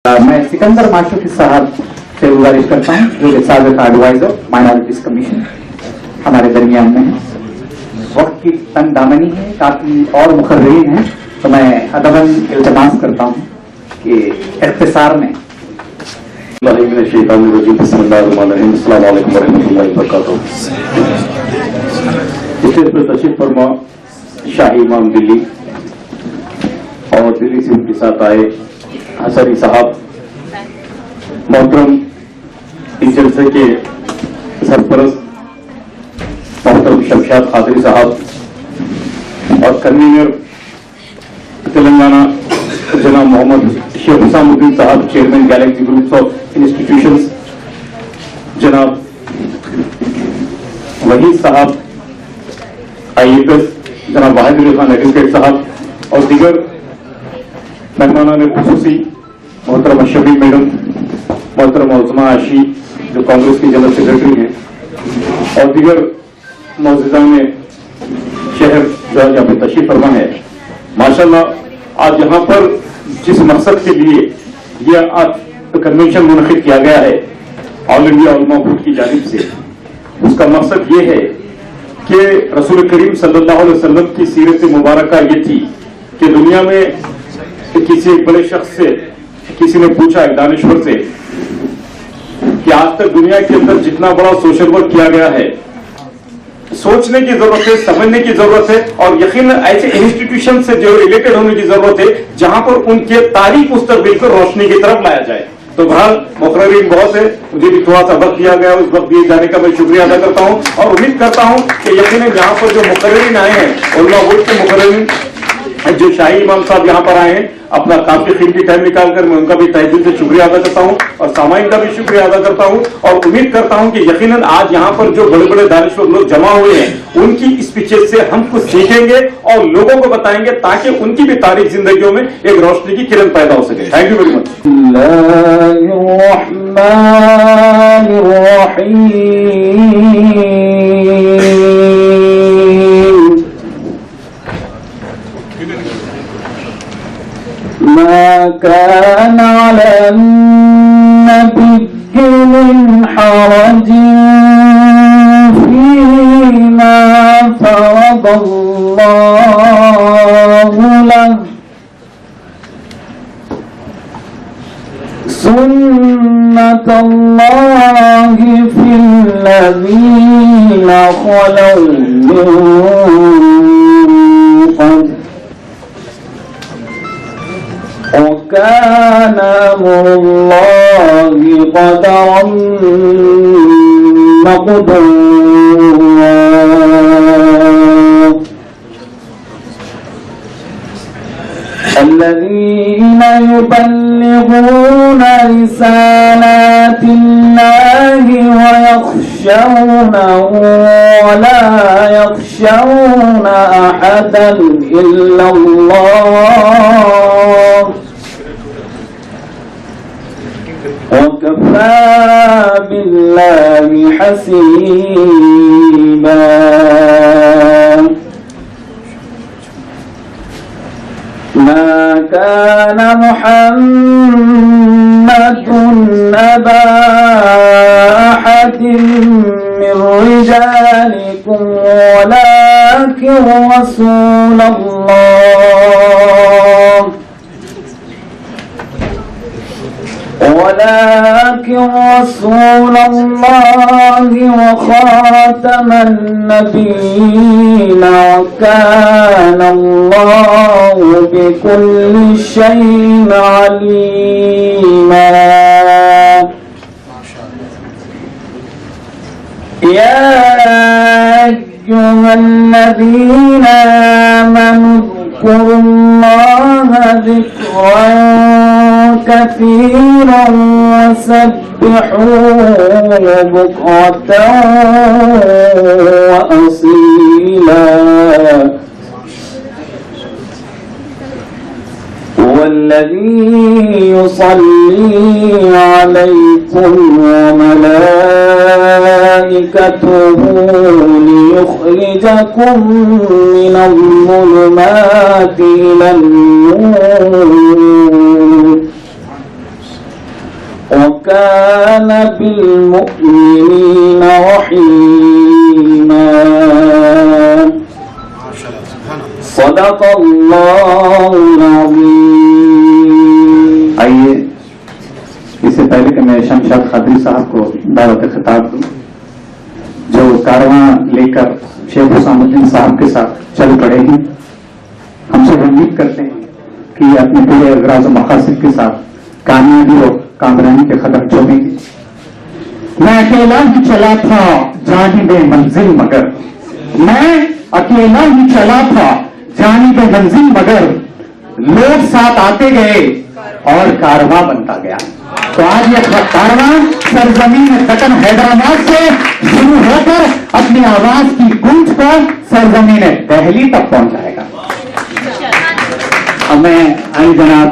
मैं सिकंदर माशूकी साहब से गुजारिश करता हूँ जो कि साबिक़ एडवाइजर माइनॉरिटीज कमीशन हमारे दरमियान में है। वक्त की तंग दामनी है, काफी और मुखर्रीन है, तो मैं अदबन इल्तिमास करता हूँ कि इख्तिसार में स्टेज पर तशरीफ फरमा शाही इमाम दिल्ली और दिल्ली से उनके साथ आए हसरी साहब, मोहतरम इस जलसे के सरपरस्त मोहतरम शमशाद खादरी साहब और कन्वीनर तेलंगाना जनाब मोहम्मद शेख हुसामुद्दीन साहब, chairman Galaxy groups of institutions जनाब वहीद साहब, IAS जनाब वाहिद खान एडवोकेट साहब और दीगर मेहमानान खुसूसी मोहतरम शबी मैडम, मोहतरम उज़मा आशी जो कांग्रेस की जनरल सेक्रेटरी हैं और दीगर मौजूदान शहर जो आज यहाँ पे तशरीफ फरमा है। माशाल्लाह आज यहाँ पर जिस मकसद के लिए यह आज कन्वेंशन मुनक़िद किया गया है ऑल इंडिया उलमा बोर्ड की जानिब से, उसका मकसद ये है कि रसूल करीम सल्लल्लाहु अलैहि वसल्लम की सीरत मुबारक ये थी कि दुनिया में किसी एक बड़े शख्स से किसी ने पूछा, एक दानिश्वर से, कि आज तक दुनिया के अंदर जितना बड़ा सोशल वर्क किया गया है, सोचने की जरूरत है, समझने की जरूरत है और यकीनन ऐसे इंस्टीट्यूशन से जो रिलेटेड होने की जरूरत है जहां पर उनके तारीख मुस्तकबिल को रोशनी की तरफ लाया जाए। तो बहरहाल मुकर्रीन बहुत है, मुझे भी थोड़ा सा वक्त दिया गया, उस वक्त दिए जाने का मैं शुक्रिया अदा करता हूं और उम्मीद करता हूं कि यकीनन यहाँ पर जो मुकर्रीन आए हैं उलमा बोर्ड के मुकर्रीन जो शाही इमाम साहब यहाँ पर आए हैं, अपना काफी कीमती टाइम निकालकर मैं उनका भी तहे दिल से शुक्रिया अदा करता हूँ और सामाइन का भी शुक्रिया अदा करता हूँ और उम्मीद करता हूँ कि यकीनन आज यहाँ पर जो बड़े बड़े दानिश्वर लोग जमा हुए हैं उनकी स्पीचेस से हम कुछ सीखेंगे और लोगों को बताएंगे ताकि उनकी भी तारीख जिंदगियों में एक रोशनी की किरण पैदा हो सके। Thank you very much. ما كان على النبي من حرج فيما فرض الله له سنة الله في الذين خلوا من قبل وكان أمر الله قدرا مقدورا الذين يبلغون رسالات الله ويخشونه ولا يخشون أحدا إلا الله وكفى بالله حسيبا ما كان محمد أبا أحد من رجالكم ولكن رسول الله وخاتم النبيين وكان الله بكل شيء عليما يا أيها الذين آمنوا اذكروا الله ذكرا كثيرا وسبحوه بكرة وأصيلا هو الذي يصلي عليكم وملائكته ليخرجكم من الظلمات إلى النور وكان بالمؤمنين رحيما. صدق الله العظيم. آئیے اس سے پہلے کہ میں شمشاد قادری صاحب کو دعوت خطاب دوں، جو کارواں لے کر شیخ حسام الدین صاحب کے ساتھ چل پڑے ہیں، ہم سب امید کرتے ہیں کہ اپنے پورے اغراض و مقاصد کے ساتھ کامیابی اور کامرانی کے قدم چومیں گے. میں اکیلا ہی چلا تھا جانب منزل مگر، میں اکیلا ہی چلا تھا جانب منزل مگر، لوگ ساتھ آتے گئے اور کارواں بنتا گیا. تو آج یہ کارواں سرزمین وطن حیدرآباد سے شروع ہو کر اپنی آواز کی گونج کو سرزمین دہلی تک پہنچ جائے گا. اب میں علی جناب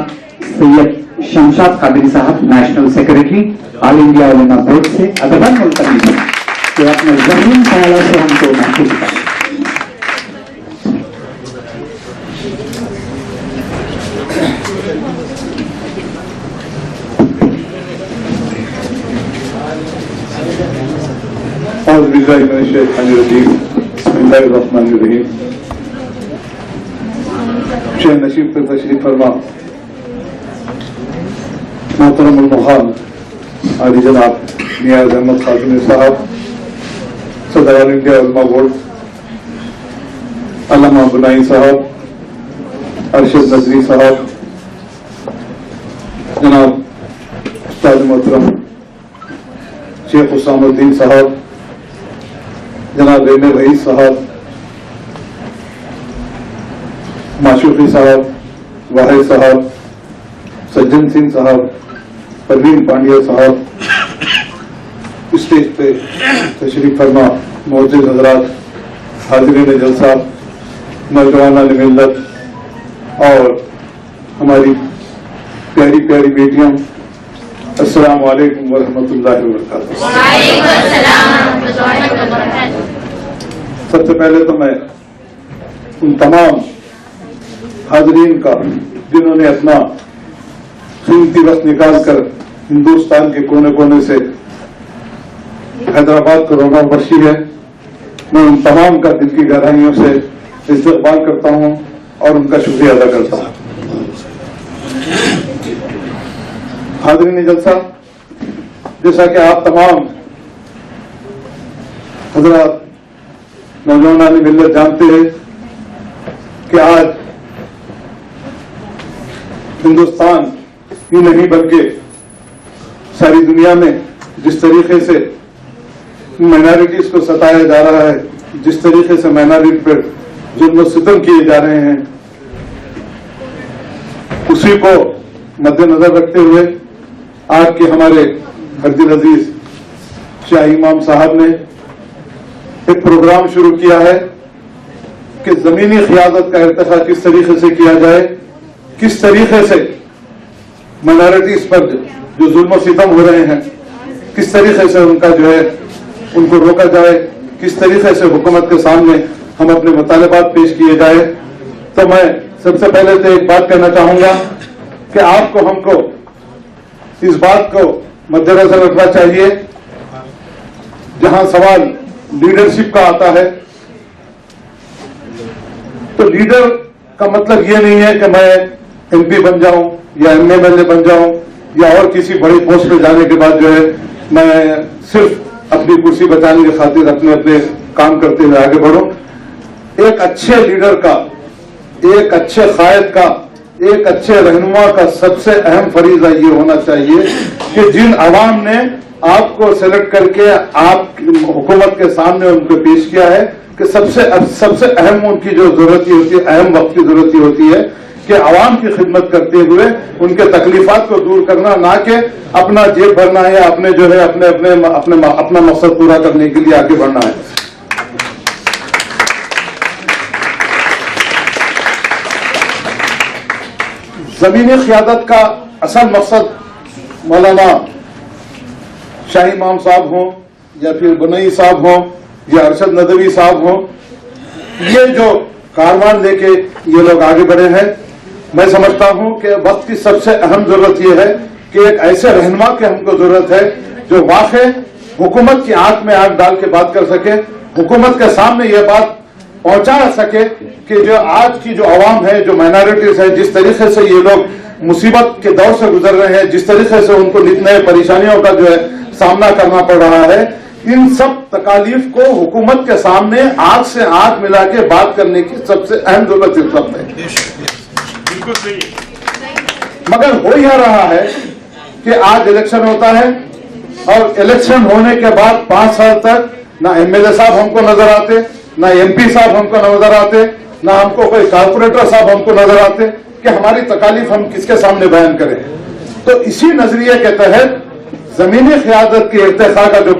سید شمشاد قادری صاحب نیشنل سیکرٹری آل انڈیا علماء بورڈ سے ادباً ملتمس ہوں کہ اپنے ذہین خیالوں سے ہم کو محفوظ کریں. اعوذ باللہ من الشیطان الرجیم، بسم اللہ الرحمن الرحیم. شہ نشیب پر تشریف فرما محترم المخان علی جناب نیاز احمد خاتمی صاحب، صدر آل انڈیا علماء بورڈ، علامہ بنائی صاحب، ارشد نظری صاحب، جناب استاد محترم شیخ حسام الدین صاحب، جناب ریمے رئیس صاحب، معشوقی صاحب، واحد صاحب، سجن سنگھ صاحب، پروین پانڈیا صاحب، اسٹیج پہ تشریف فرما معزز حضرات، حاضرین جلسہ، نوجوانان ملت اور ہماری پیاری پیاری بیٹیاں، السلام علیکم ورحمۃ اللہ وبرکاتہ. سب سے پہلے تو میں ان تمام حاضرین کا جنہوں نے اپنا قیمتی وقت نکال کر ہندوستان کے کونے کونے سے حیدرآباد کو رونق بخشی ہے، میں ان تمام کا دل کی گہرائیوں سے استقبال کرتا ہوں اور ان کا شکریہ ادا کرتا ہوں. حاضرین جلسہ، جیسا کہ آپ تمام حضرات نوجوانان ملت جانتے ہیں کہ آج ہندوستان ہی نہیں بلکہ ساری دنیا میں جس طریقے سے مائنارٹیز کو ستایا جا رہا ہے، جس طریقے سے مائنارٹی پر ظلم و ستم کیے جا رہے ہیں، اسی کو مد نظر رکھتے ہوئے آج کے ہمارے حردل عزیز شاہ امام صاحب نے ایک پروگرام شروع کیا ہے کہ زمینی قیادت کا ارتقا کس طریقے سے کیا جائے، کس طریقے سے مائنارٹیز پر جو ظلم و ستم ہو رہے ہیں کس طریقے سے ان کا جو ہے ان کو روکا جائے، کس طریقے سے حکومت کے سامنے ہم اپنے مطالبات پیش کیے جائے. تو میں سب سے پہلے تو ایک بات کہنا چاہوں گا کہ آپ کو ہم کو اس بات کو مد نظر رکھنا چاہیے، جہاں سوال لیڈرشپ کا آتا ہے تو لیڈر کا مطلب یہ نہیں ہے کہ میں ایم پی بن جاؤں یا ایم ایل اے بن جاؤں یا اور کسی بڑی پوسٹ پہ جانے کے بعد جو ہے میں صرف اپنی کرسی بچانے کی خاطر اپنے اپنے کام کرتے ہوئے آگے بڑھوں. ایک اچھے لیڈر کا، ایک اچھے قائد کا، ایک اچھے رہنما کا سب سے اہم فریضہ یہ ہونا چاہیے کہ جن عوام نے آپ کو سلیکٹ کر کے آپ حکومت کے سامنے ان کو پیش کیا ہے کہ سب سے اہم ان کی جو ضرورت ہوتی ہے، اہم وقت کی ضرورت ہوتی ہے کہ عوام کی خدمت کرتے ہوئے ان کے تکلیفات کو دور کرنا، نہ کہ اپنا جیب بھرنا ہے، اپنے جو ہے اپنا مقصد پورا کرنے کے لیے آگے بڑھنا ہے. زمینی قیادت کا اصل مقصد مولانا شاہ امام صاحب ہوں یا پھر بنائی صاحب ہوں یا ارشد ندوی صاحب ہوں، یہ جو کاروان لے کے یہ لوگ آگے بڑھے ہیں، میں سمجھتا ہوں کہ وقت کی سب سے اہم ضرورت یہ ہے کہ ایک ایسے رہنما کی ہم کو ضرورت ہے جو واقع حکومت کی آنکھ میں آنکھ ڈال کے بات کر سکے, حکومت کے سامنے یہ بات پہنچا سکے کہ جو آج کی جو عوام ہے, جو مائنارٹیز ہے, جس طریقے سے یہ لوگ مصیبت کے دور سے گزر رہے ہیں, جس طریقے سے ان کو نت نئے پریشانیوں کا جو ہے سامنا کرنا پڑ رہا ہے, ان سب تکالیف کو حکومت کے سامنے آنکھ سے آنکھ ملا کے بات کرنے کی سب سے اہم ضرورت اس وقت ہے. مگر ہو یہ رہا ہے کہ آج الیکشن ہوتا ہے اور الیکشن ہونے کے بعد 5 سال تک نہ ایم ایل اے صاحب ہم کو نظر آتے, نہ ایم پی صاحب ہم کو نظر آتے, نہ ہم کو کوئی کارپوریٹر صاحب ہم کو نظر آتے کہ ہماری تکالیف ہم کس کے سامنے بیان کریں. تو اسی نظریے کے تحت زمینی قیادت کی ارتقاء کا جو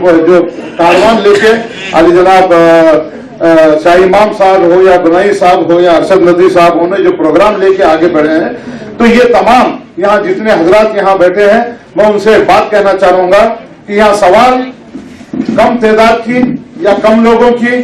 کاروان لے کے علی جناب شاہ امام صاحب ہو یا بنائی صاحب ہو یا ارشد ندوی صاحب ہو نے جو پروگرام لے کے آگے بڑھے ہیں, تو یہ تمام یہاں جتنے حضرات یہاں بیٹھے ہیں میں ان سے ایک بات کہنا چاہوں گا کہ یہاں سوال کم تعداد کی یا کم لوگوں کی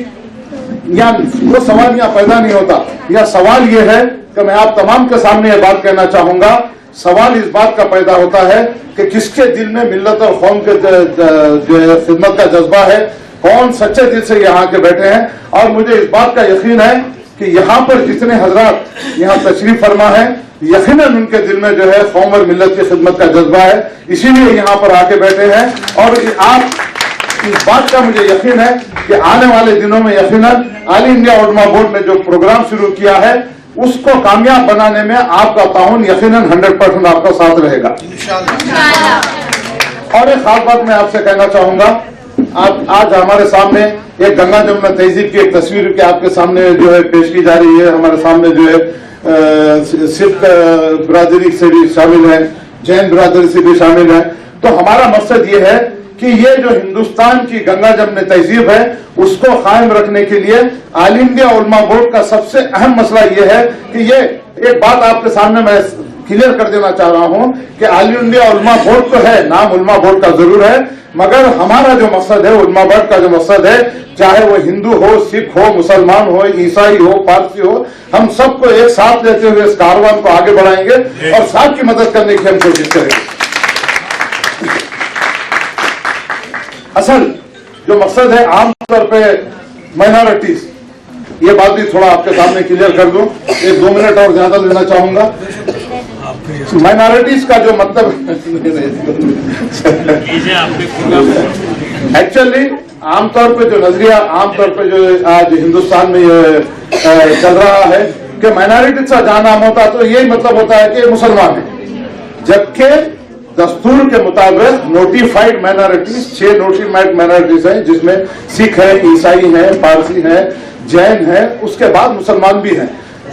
یا وہ سوال یہاں پیدا نہیں ہوتا. یا سوال یہ ہے کہ میں آپ تمام کے سامنے یہ بات کہنا چاہوں گا, سوال اس بات کا پیدا ہوتا ہے کہ کس کے دل میں ملت اور قوم کے جو خدمت کا جذبہ ہے, کون سچے دل سے یہاں کے بیٹھے ہیں. اور مجھے اس بات کا یقین ہے کہ یہاں پر جتنے حضرات یہاں تشریف فرما ہے یقیناً ان کے دل میں جو ہے قوم اور ملت کی خدمت کا جذبہ ہے, اسی لیے یہاں پر آ کے بیٹھے ہیں. اور آپ اس بات کا مجھے یقین ہے کہ آنے والے دنوں میں یقیناً آل انڈیا علماء بورڈ نے جو پروگرام شروع کیا ہے اس کو کامیاب بنانے میں آپ کا تعاون یقیناً 100% آپ کا ساتھ رہے گا. اور ایک خاص بات میں آپ سے کہنا چاہوں گا, آج ہمارے سامنے ایک گنگا جمنا تہذیب کی ایک تصویر کے آپ کے سامنے جو ہے پیش کی جا رہی ہے. ہمارے سامنے جو ہے سکھ برادری سے بھی شامل ہے, جین برادری سے بھی شامل ہے. تو ہمارا مقصد یہ ہے کہ یہ جو ہندوستان کی گنگا جمنا تہذیب ہے اس کو قائم رکھنے کے لیے آل انڈیا علماء بورڈ کا سب سے اہم مسئلہ یہ ہے کہ یہ ایک بات آپ کے سامنے میں کلیئر کر دینا چاہ رہا ہوں کہ آل انڈیا علماء بورڈ تو ہے, نام علماء بورڈ کا ضرور ہے, مگر ہمارا جو مقصد ہے علماء بورڈ کا جو مقصد ہے, چاہے وہ ہندو ہو, سکھ ہو, مسلمان ہو, عیسائی ہو, پارسی ہو, ہم سب کو ایک ساتھ لیتے ہوئے اس کاروان کو آگے بڑھائیں گے اور ساتھ کی مدد کرنے کی ہم کوشش کریں گے. اصل جو مقصد ہے عام طور پہ مائنارٹیز, یہ بات بھی تھوڑا آپ کے سامنے کلیئر کر دوں, 1-2 منٹ اور زیادہ لینا چاہوں گا. مائنارٹیز کا جو مطلب ایکچولی عام طور پہ جو نظریہ عام طور پہ جو آج ہندوستان میں یہ چل رہا ہے کہ مائنارٹیز کا جہاں نام ہوتا ہے تو یہی مطلب ہوتا ہے کہ مسلمان ہیں, جبکہ دستور کے مطابق نوٹیفائڈ مائنارٹیز 6 نوٹیفائڈ مائنارٹیز ہیں, جس میں سکھ ہے, عیسائی ہیں, پارسی ہیں, جین ہیں, اس کے بعد مسلمان بھی ہیں.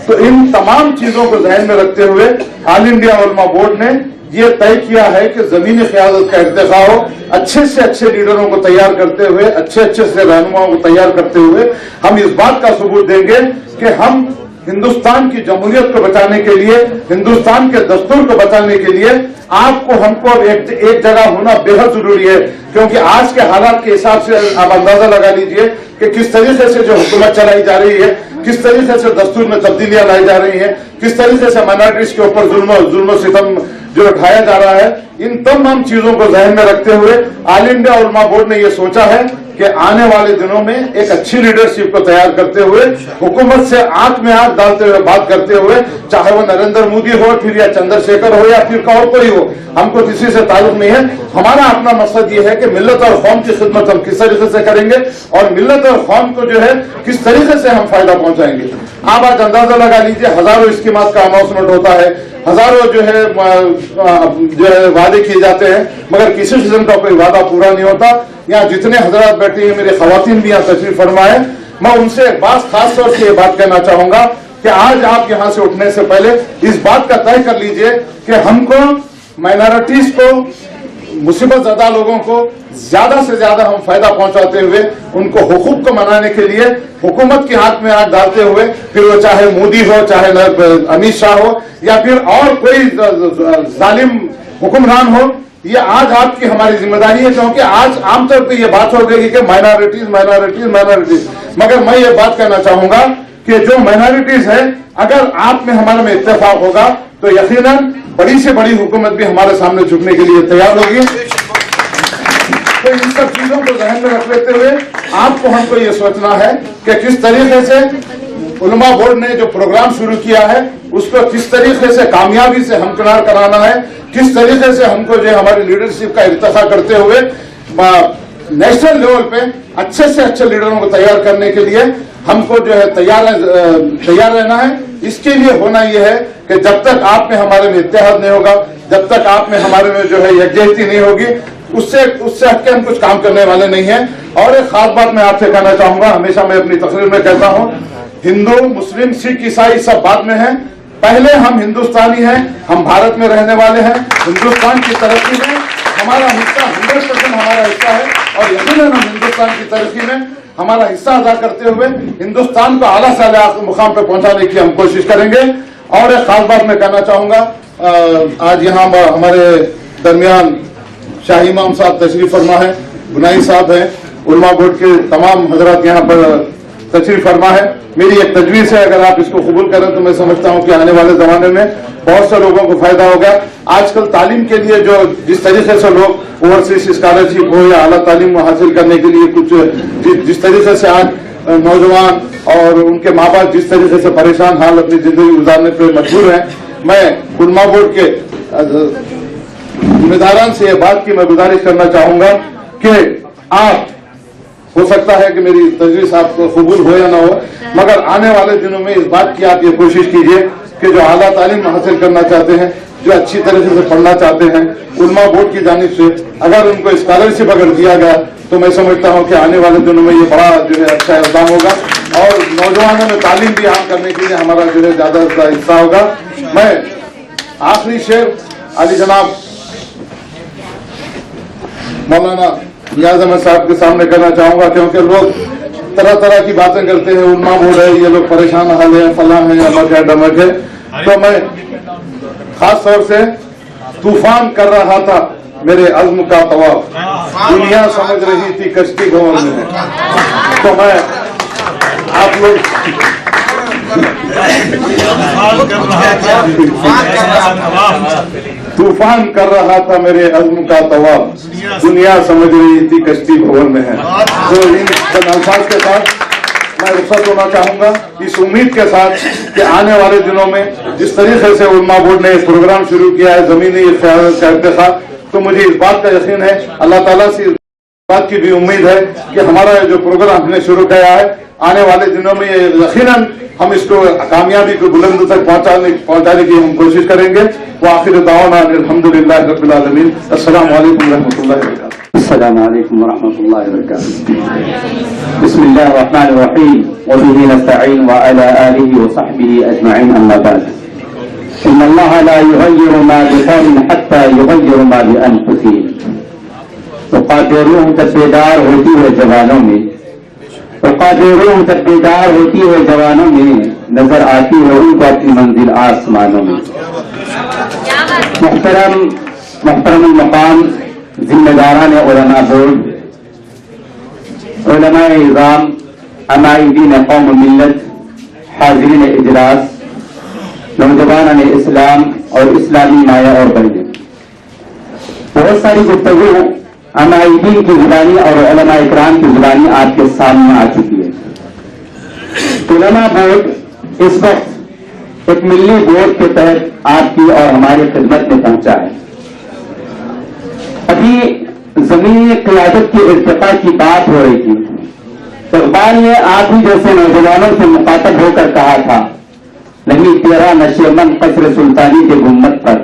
تو ان تمام چیزوں کو ذہن میں رکھتے ہوئے آل انڈیا علماء بورڈ نے یہ طے کیا ہے کہ زمینی قیادت کا ارتقاء ہو, اچھے سے اچھے لیڈروں کو تیار کرتے ہوئے, اچھے سے رہنماؤں کو تیار کرتے ہوئے ہم اس بات کا ثبوت دیں گے کہ ہم ہندوستان کی جمہوریت کو بچانے کے لیے, ہندوستان کے دستور کو بچانے کے لیے آپ کو ہم کو ایک جگہ ہونا بے حد ضروری ہے. کیونکہ آج کے حالات کے حساب سے آپ اندازہ لگا لیجئے کہ کس طریقے سے جو حکومت چلائی جا رہی ہے, کس طریقے سے دستور میں تبدیلیاں لائی جا رہی ہیں, کس طریقے سے مائنارٹیز کے اوپر ظلم و ستم جو اٹھایا جا رہا ہے, ان تمام چیزوں کو ذہن میں رکھتے ہوئے آل انڈیا علماء بورڈ نے یہ سوچا ہے کہ آنے والے دنوں میں ایک اچھی لیڈرشپ کو تیار کرتے ہوئے, حکومت سے آنکھ میں آنکھ ڈالتے ہوئے بات کرتے ہوئے, چاہے وہ نریندر مودی ہو پھر یا چندر شیکھر ہو یا پھر اور کوئی ہو, ہم کو کسی سے تعلق نہیں ہے. ہمارا اپنا مقصد یہ ہے کہ ملت اور قوم کی خدمت ہم کس طریقے سے کریں گے اور ملت اور قوم کو جو ہے کس طریقے سے ہم فائدہ پہنچائیں گے. آپ آج اندازہ لگا لیجیے, ہزاروں اسکیمات کا اناؤنسمنٹ ہوتا ہے, ہزاروں جو ہے وعدے کیے جاتے ہیں, مگر کسی قسم کا کوئی وعدہ پورا نہیں ہوتا. یہاں جتنے حضرات بیٹھے ہیں, میرے خواتین بھی یہاں تشریف فرما ہے, میں ان سے خاص طور سے یہ بات کہنا چاہوں گا کہ آج آپ یہاں سے اٹھنے سے پہلے اس بات کا طے کر لیجئے کہ ہم کو مائنارٹیز کو, مصیبت زدہ لوگوں کو زیادہ سے زیادہ ہم فائدہ پہنچاتے ہوئے ان کو حقوق کو منانے کے لیے حکومت کی ہاتھ میں ہاتھ ڈالتے ہوئے, پھر وہ چاہے مودی ہو, چاہے امت شاہ ہو یا پھر اور کوئی ظالم حکمران ہو, یہ آج آپ کی ہماری ذمہ داری ہے. کیونکہ آج عام طور پہ یہ بات ہو گئی کہ مائنارٹیز مائنارٹیز مائنارٹیز, مگر میں یہ بات کہنا چاہوں گا کہ جو مائنارٹیز ہے, اگر آپ میں ہمارے میں اتفاق ہوگا तो यकीनन बड़ी से बड़ी हुकूमत भी हमारे सामने झुकने के लिए तैयार होगी। तो इन सब चीजों को ध्यान में रख लेते हुए आपको हमको ये सोचना है कि किस तरीके से उलमा बोर्ड ने जो प्रोग्राम शुरू किया है उसको किस तरीके से कामयाबी से हमकिनार कराना है, किस तरीके से हमको जो हमारी लीडरशिप का इर्तिखा करते हुए नेशनल लेवल पे अच्छे से अच्छे लीडरों को तैयार करने के लिए हमको जो है तैयार रहना है। इसके लिए होना यह है कि जब तक आप में हमारे में इत्तेहाद नहीं होगा, जब तक आप में हमारे में जो है यकजहती नहीं होगी, उससे हटके हम कुछ काम करने वाले नहीं हैं। और एक खास बात मैं आपसे कहना चाहूंगा, हमेशा मैं अपनी तकरीर में कहता हूं, हिंदू मुस्लिम सिख ईसाई सब बाद में हैं, पहले हम हिंदुस्तानी हैं, हम भारत में रहने वाले हैं। हिंदुस्तान की तरक्की में हमारा हिस्सा 100% हमारा हिस्सा है और यकीनन हम हिंदुस्तान की तरक्की में हमारा हिस्सा अदा करते हुए हिंदुस्तान को आला से आला मुकाम पर पहुंचाने की हम कोशिश करेंगे। और एक खास बात मैं कहना चाहूंगा, आज यहाँ हमारे दरमियान शाही इमाम साहब तशरीफ फरमा है, बुनाई साहब हैं, उलमा बोर्ड के तमाम हजरात यहाँ पर तशरीफ फरमा है। मेरी एक तजवीज है, अगर आप इसको कबूल करें तो मैं समझता हूँ कि आने वाले जमाने में बहुत से लोगों को फायदा होगा। आजकल तालीम के लिए जो जिस तरीके से लोग ओवरसीज स्कॉलरशिप हो या आला तालीम हासिल करने के लिए कुछ जिस तरीके से आज नौजवान और उनके माँ बाप जिस तरीके से परेशान हाल अपनी जिंदगी गुजारने पर मजबूर हैं, मैं उलमा बोर्ड के जिम्मेदारान से ये बात की मैं गुजारिश करना चाहूंगा कि आप, हो सकता है कि मेरी तजवीज आपको कबूल हो या ना हो, मगर आने वाले दिनों में इस बात की आप ये कोशिश कीजिए कि जो आला तालीम हासिल करना चाहते हैं, जो अच्छी तरीके से पढ़ना चाहते हैं, उलमा बोर्ड की जानिब से अगर उनको स्कॉलरशिप अगर दिया गया तो मैं समझता हूं कि आने वाले दिनों में ये बड़ा जो है अच्छा इक़दाम होगा और नौजवानों में तालीम भी आम करने के लिए हमारा जो है ज्यादा हिस्सा होगा। मैं आखिरी शेर अली जनाब मौलाना नियाज अहमद साहब के सामने करना चाहूंगा, क्योंकि लोग तरह तरह की बातें करते हैं, उलमा बोर्ड है, ये लोग परेशान हाल है, फलां है, अमक है, डमक है। तो मैं खास तौर से तूफान कर रहा था मेरे अज़्म का तवाफ, दुनिया समझ रही थी कश्ती भवन में। तो मैं आप लोग तूफान कर रहा था मेरे अज़्म का तवाफ, दुनिया समझ रही थी कश्ती भवन में है। तो इन अल्फाज के साथ मैं रुखसत होना चाहूंगा, इस उम्मीद के साथ कि आने वाले दिनों में जिस तरीके से उलमा बोर्ड ने प्रोग्राम शुरू किया है जमीनी क़यादत का इर्तिखा, तो मुझे इस बात का यकीन है, अल्लाह ताला से इस बात की भी उम्मीद है कि हमारा जो प्रोग्राम हमने शुरू किया है आने वाले दिनों में यकीनन हम इसको कामयाबी को बुलंद तक पहुंचाने की हम कोशिश करेंगे। वो आखिर दावाना अल्हम्दुलिल्लाह रब्बिल आलमीन। अस्सलामु अलैकुम रहमतुल्लाहि व बरकातुहू। अस्सलामु अलैकुम व रहमतुल्लाहि व बरकातुहू। बिस्मिल्लाहिर रहमानिर रहीम व बिही नस्तईन व अला आलिहि व सहबिहि अजमईन, अम्मा बाद। इन्नल्लाहा ला युगय्यिरु मा बिक़ौमिन हत्ता युगय्यिरु मा बिअनफुसिहिम। तो रूह जब बेदार होती है जवानों में, रूह जब बेदार होती है जवानों में, नजर आती है उनको अपनी मंजिल आसमानों में। मुहतरम मकाम जिम्मेदारान उलमा बोर्ड, उलमाए इज़ाम, अमाइदीन कौम मिल्लत, हाज़रीन इजलास, नौजवान इस्लाम और इस्लामी माया और बहनें, बहुत सारी गुफ्तगू अमाइदीन की जुबानी और उलमा इकराम की जुबानी आपके सामने आ चुकी है। उलमा बोर्ड इस वक्त एक मिल्ली बोर्ड के तहत आपकी और हमारी खिदमत में पहुंचा है। अभी जमीनी क़यादत की इर्तिक़ा की बात हो रही थी, इक़बाल ने आप ही जैसे नौजवानों से मुखातब होकर कहा था, नहीं तेरा नशेमन कसर सुल्तानी के गुम्मत पर,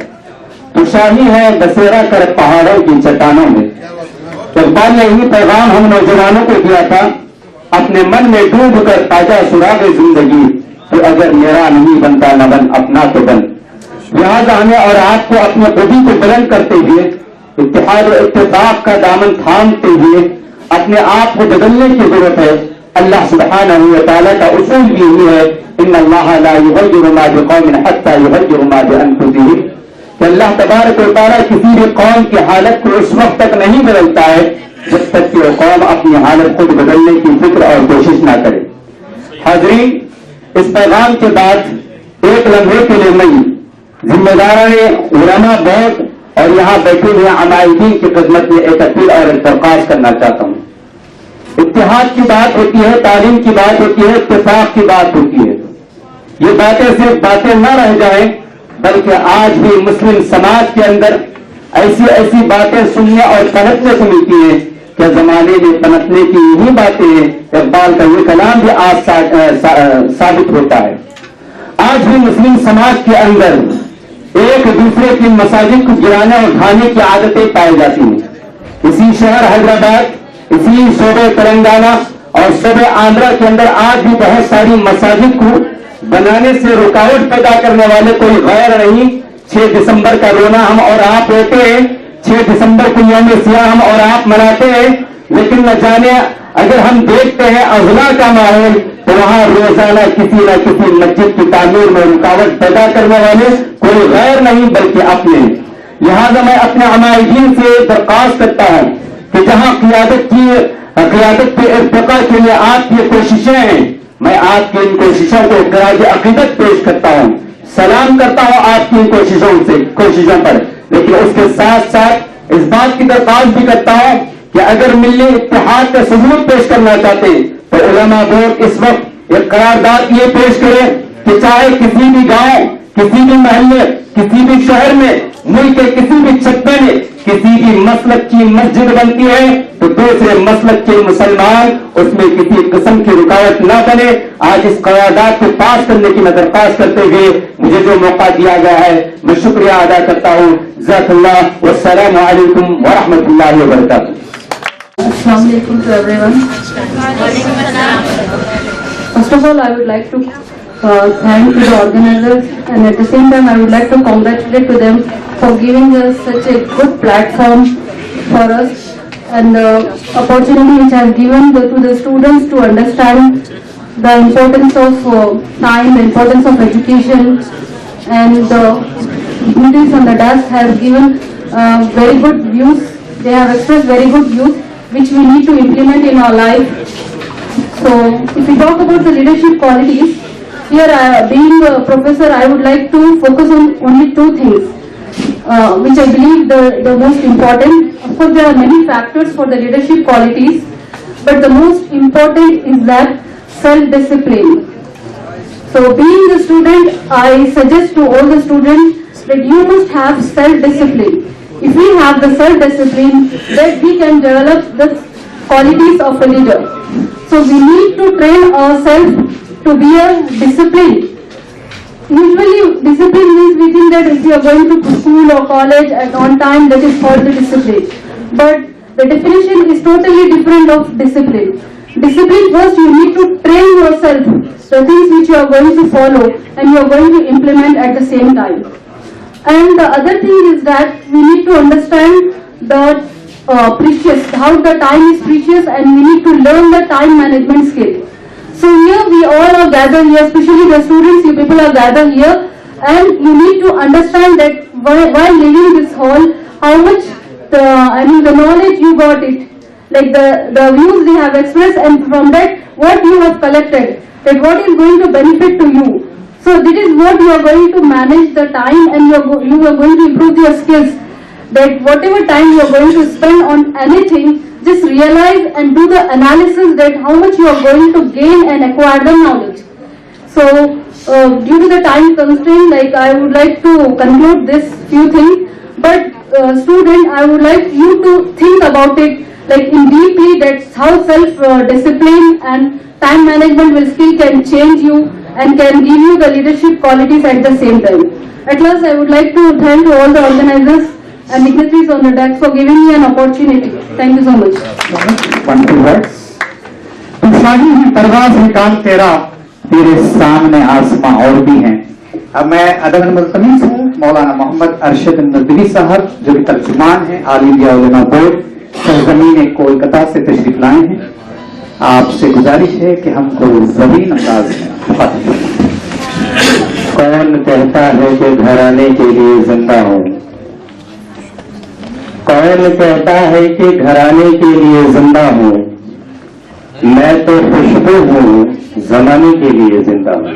तो शाही है बसेरा कर पहाड़ों की चट्टानों में। इक़बाल ने यही पैगाम हम नौजवानों को दिया था, अपने मन में डूब कर ताजा सुराग जिंदगी, तो अगर मेरा नहीं बनता न बन अपना तो बन। लिहाजा हमें और आपको अपने खुदी को बुलंद करते हुए, इत्तेहाद और इत्तेफाक का दामन थामते हुए अपने आप को बदलने की जरूरत है। अल्लाह सुब्हानहू व तआला का उसूल भी यही है, इन्नल्लाहा ला युगय्यिरु मा बिक़ौमिन हत्ता युगय्यिरु मा बिअनफुसिहिम, कि अल्लाह तबारक व तआला किसी भी कौम की हालत को उस वक्त तक नहीं बदलता है जब तक कि वो कौम अपनी हालत खुद बदलने की फिक्र और कोशिश ना करे। हाज़रीन, इस पैगाम के बाद एक लम्हे के लिए मैं ذمہ داران علماء بورڈ اور یہاں بیٹھے ہوئے عمائدین کی خدمت میں ایک اپیل اور ایک درخواست کرنا چاہتا ہوں. اتحاد کی بات ہوتی ہے، تعلیم کی بات ہوتی ہے، اتفاق کی بات ہوتی ہے. یہ باتیں صرف باتیں نہ رہ جائیں، بلکہ آج بھی مسلم سماج کے اندر ایسی ایسی باتیں سننے اور پنپنے کو ملتی ہیں کہ زمانے میں پنپنے کی یہی باتیں ہیں. اقبال کا یہ کلام بھی آج ثابت ہوتا ہے. آج بھی مسلم سماج کے اندر ایک دوسرے کی مساجد کو گرانے اور ڈھانے کی عادتیں پائی جاتی ہیں. اسی شہر حیدرآباد، اسی صوبے تلنگانہ اور صوبے آندھرا کے اندر آج بھی بہت ساری مساجد کو بنانے سے رکاوٹ پیدا کرنے والے کوئی غیر نہیں. 6 دسمبر کا رونا ہم اور آپ ہوتے ہیں، 6 دسمبر کو یوم سیاہ ہم اور آپ مناتے ہیں، لیکن نہ جانے اگر ہم دیکھتے ہیں اضلاع کا ماحول تو وہاں روزانہ کسی نہ کسی مسجد کی تعمیر میں رکاوٹ پیدا کرنے والے کوئی غیر نہیں بلکہ اپنے. لہٰذا میں اپنے عمائدین سے درخواست کرتا ہوں کہ جہاں قیادت کے ارتقاء کے لیے آپ کی کوششیں ہیں، میں آپ کی ان کوششوں کو خراج عقیدت پیش کرتا ہوں، سلام کرتا ہوں آپ کی ان کوششوں پر. لیکن اس کے ساتھ ساتھ اس بات کی درخواست بھی کرتا ہوں کہ اگر ملی اتحاد کا ثبوت پیش کرنا چاہتے تو علماء بورڈ اس وقت ایک قرارداد یہ پیش کرے کہ چاہے کسی بھی گاؤں، کسی بھی محلے، کسی بھی شہر میں، ملک کے کسی بھی چھپے میں کسی بھی مسلک کی مسجد بنتی ہے تو دوسرے مسلک کے مسلمان اس میں کسی قسم کی رکاوٹ نہ بنے. آج اس قرارداد کو پاس کرنے کی میں درخواست کرتے ہوئے مجھے جو موقع دیا گیا ہے میں شکریہ ادا کرتا ہوں. جزاک اللہ، والسلام علیکم ورحمۃ اللہ وبرکاتہ. Assalamu alaikum to everyone. First of all, I would like to thank the organizers, and at the same time I would like to congratulate to them for giving us such a good platform for us and the opportunity which has given to the students to understand the importance of time, the importance of education, and the dignitaries on the desk have given very good views. They have expressed very good views which we need to implement in our life. So if we talk about the leadership qualities, here being a professor, I would like to focus on only 2 things which I believe the most important. Of course there are many factors for the leadership qualities, but the most important is that self-discipline. So being a student, I suggest to all the students that you must have self-discipline. If we have the self-discipline, then we can develop the qualities of a leader. So we need to train ourselves to be a disciplined. Usually discipline means we think that if you are going to school or college at on time, that is called the discipline. But the definition is totally different of discipline. Discipline, first you need to train yourself, the things which you are going to follow and you are going to implement at the same time. And the other thing is that we need to understand the how the time is precious, and we need to learn the time management skill. So here we all are gathered here, especially the students, you people are gathered here, and you need to understand that while leaving this hall, how much the knowledge you got it, like the views they have expressed, and from that what you have collected, that what is going to benefit to you. So this is what you are going to manage the time, and you are going to improve your skills. That whatever time you are going to spend on anything, just realize and do the analysis that how much you are going to gain and acquire the knowledge. So due to the time constraint, like I would like to conclude this few things. But student, I would like you to think about it like in deeply, that how self-discipline and time management will still can change you and can give you the leadership qualities at the same time. At last, I would like to thank all the organizers and dignitaries on the deck for giving me an opportunity. Thank you so much. Wonderful words. शाही ही परवाज़ है काम तेरा, तेरे सामने आसमां और भी हैं. अब मैं अदब मुल्तमिस हूँ मौलाना मोहम्मद अरशद नदवी साहब, जो कि तर्जुमान हैं ऑल इंडिया उलमा बोर्ड सरजमीन कोलकाता से तशरीफ लाए हैं. आपसे गुजारिश है कि हमको ज़मीन अंदाज में कौन कहता है कि घराने के लिए जिंदा हूँ, कौन कहता है कि घराने के लिए जिंदा हूँ, मैं तो खुशबू हूँ जमाने के लिए जिंदा हूँ.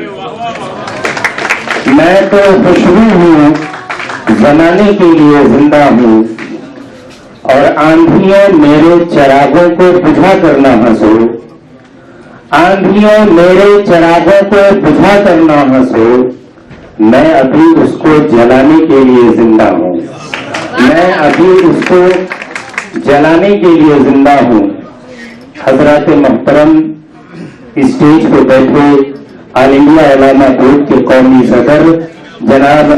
میں تو خوشبو ہوں زمانے کے لیے زندہ ہوں اور آندھیاں میرے چراغوں کو بجھا کر نہ ہنسو، آندھیاں میرے چراغوں کو بجھا کر نہ ہنسو، میں ابھی اس کو جلانے کے لیے زندہ ہوں، میں ابھی اس کو جلانے کے لیے زندہ ہوں۔ حضرات محترم، اسٹیج پہ بیٹھے آل انڈیا علماء بورڈ کے قومی صدر جناب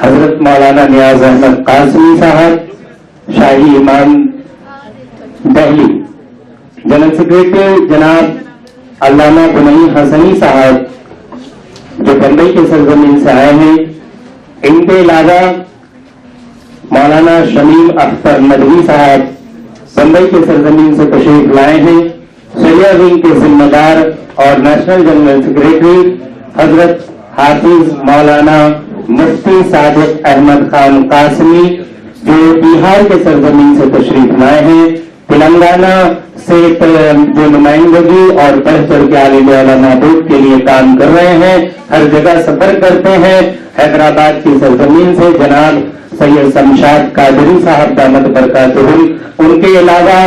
حضرت مولانا نیاز احمد قاسمی صاحب شاہی امام دہلی، جنرل سیکرٹری جناب علامہ بنئی حسنی صاحب جو بمبئی کے سرزمین سے آئے ہیں، ان کے علاوہ مولانا شمیم اختر ندوی صاحب بمبئی کے سرزمین سے تشریف لائے ہیں، شریعہ ونگ کے ذمہ دار اور نیشنل جنرل سیکرٹری حضرت حافظ مولانا مفتی صادق احمد خان قاسمی جو بہار کے سرزمین سے تشریف لائے ہیں، تلنگانہ سے جو نمائندگی اور بڑھ چڑھ کے عال انڈیا علماء بورڈ کے لیے کام کر رہے ہیں، ہر جگہ سفر کرتے ہیں۔ حیدرآباد کی سرزمین سے جناب سید شمشاد قادری صاحب دامت برکاتہم، ان کے علاوہ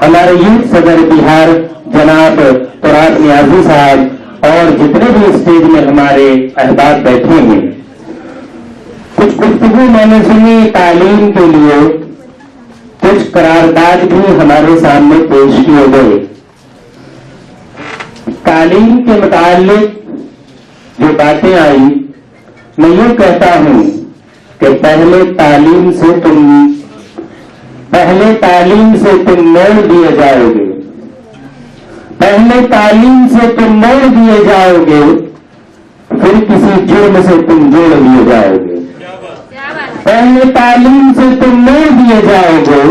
ہمارے یوتھ صدر بہار جناب تراب نیازی صاحب اور جتنے بھی اسٹیج میں ہمارے احباب بیٹھے ہیں۔ کچھ گفتگو میں نے سنی تعلیم کے لیے، کچھ قرارداد بھی ہمارے سامنے پیش کیے گئے۔ تعلیم کے متعلق جو باتیں آئی، میں یہ کہتا ہوں کہ پہلے تعلیم سے تم موڑ دیے جاؤ گے، پہلے تعلیم سے تم موڑ دیے جاؤ گے، پھر کسی جرم سے تم جوڑ دیے جاؤ گے۔ پہلے تعلیم سے تم موڑ دیے جاؤ گے،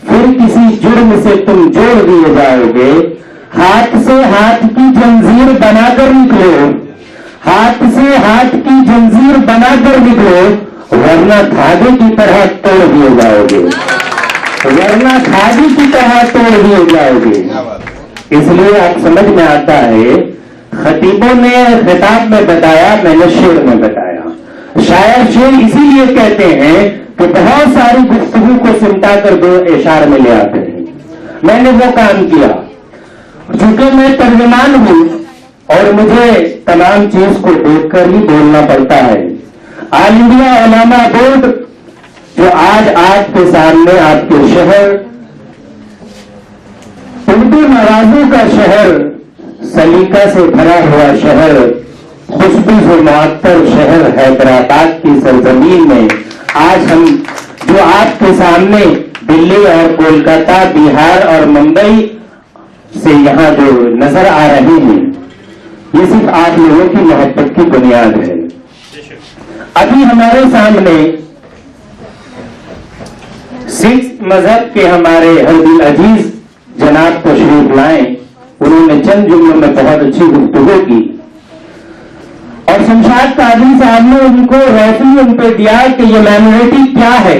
پھر کسی جرم سے تم جوڑ دیے جاؤ گے۔ ہاتھ سے ہاتھ کی جنزیر بنا کر نکلو، ہاتھ سے ہاتھ کی جنزیر بنا کر نکلو، ورنہ دھاگے کی طرح توڑ دیے جاؤ گے، ورنہ دھاگے کی طرح توڑ دیے جاؤ گے۔ اس لیے آپ سمجھ میں آتا ہے، خطیبوں نے خطاب میں بتایا، میں نے شعر میں بتایا۔ شاعر شعر اسی لیے کہتے ہیں کہ بہت ساری گفتگو کو سمٹا کر دو اشعار میں لے آتے ہیں۔ میں نے وہ کام کیا، چونکہ میں ترجمان ہوں اور مجھے تمام چیز کو دیکھ کر ہی بولنا پڑتا ہے۔ آل انڈیا علماء بورڈ جو آج آپ کے سامنے، آپ کے شہر، اردو نوازوں کا شہر، سلیقہ سے بھرا ہوا شہر، خوشبو سے معطر شہر حیدرآباد کی سرزمین میں آج ہم جو آپ کے سامنے دلی اور کولکاتہ، بہار اور ممبئی سے یہاں جو نظر آ رہے ہیں، یہ صرف آپ لوگوں کی محبت کی بنیاد ہے۔ ابھی ہمارے سامنے سکھ مذہب کے ہمارے ہر دل عزیز جناب تشریف لائیں، انہوں نے چند جملوں میں بہت اچھی گفتگو کی اور شمشاد قادری صاحب نے ان کو روشنی ان پہ دیا کہ یہ مائنورٹی کیا ہے۔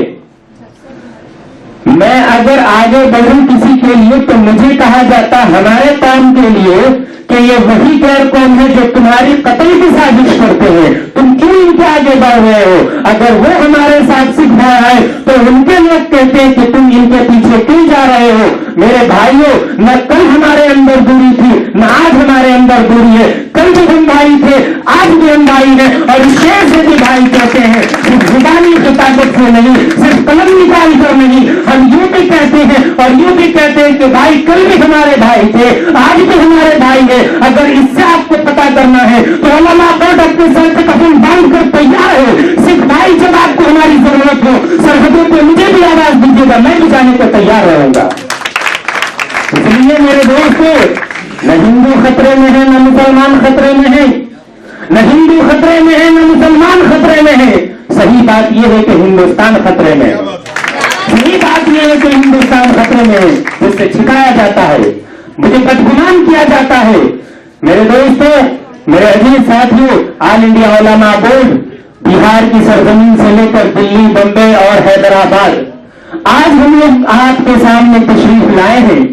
میں اگر آگے بڑھوں کسی کے لیے تو مجھے کہا جاتا ہمارے کام کے لیے کہ یہ وہی غیر قوم ہے جو تمہاری قتل کی سازش کرتے ہیں، تم کیوں ان کے آگے بڑھ رہے ہو؟ اگر وہ ہمارے ساتھ سکھ بھائی آئے تو ان کے لوگ کہتے ہیں کہ تم ان کے پیچھے کیوں جا رہے ہو؟ میرے بھائیوں، نہ کل ہمارے اندر دوری تھی، نہ آج ہمارے اندر دوری ہے۔ کل بھی ہم بھائی تھے، آج بھی ہم بھائی ہیں، اور اس شیر سے بھی بھائی کہتے ہیں، صرف زبانی خطابت سے نہیں، صرف قلم نکال کر نہیں، ہم یوں بھی کہتے ہیں اور یوں بھی کہتے ہیں کہ بھائی کل بھی ہمارے بھائی تھے، آج بھی ہمارے بھائی ہیں۔ اگر اس سے آپ کو پتا کرنا ہے تو علماء بورڈ اپنے سر سے کفن باندھ کر تیار ہے۔ صرف بھائی جب آپ کو ہماری ضرورت ہو سرحدوں پہ مجھے بھی آواز دیجیے گا، میں بھی جانے کو تیار رہوں گا۔ اس لیے میرے دوستو، نہ ہندو خطرے میں ہے، نہ مسلمان خطرے میں ہے، نہ ہندو خطرے میں ہے، نہ مسلمان خطرے میں ہے۔ صحیح بات یہ ہے کہ ہندوستان خطرے میں ہے، صحیح بات یہ ہے کہ ہندوستان خطرے میں ہے، جس سے چھکایا جاتا ہے، مجھے بدگمان کیا جاتا ہے۔ میرے دوستو، میرے عزیز ساتھیوں، آل انڈیا علماء بورڈ بہار کی سرزمین سے لے کر دلی، بمبئی اور حیدرآباد، آج ہم لوگ آپ کے سامنے تشریف لائے ہیں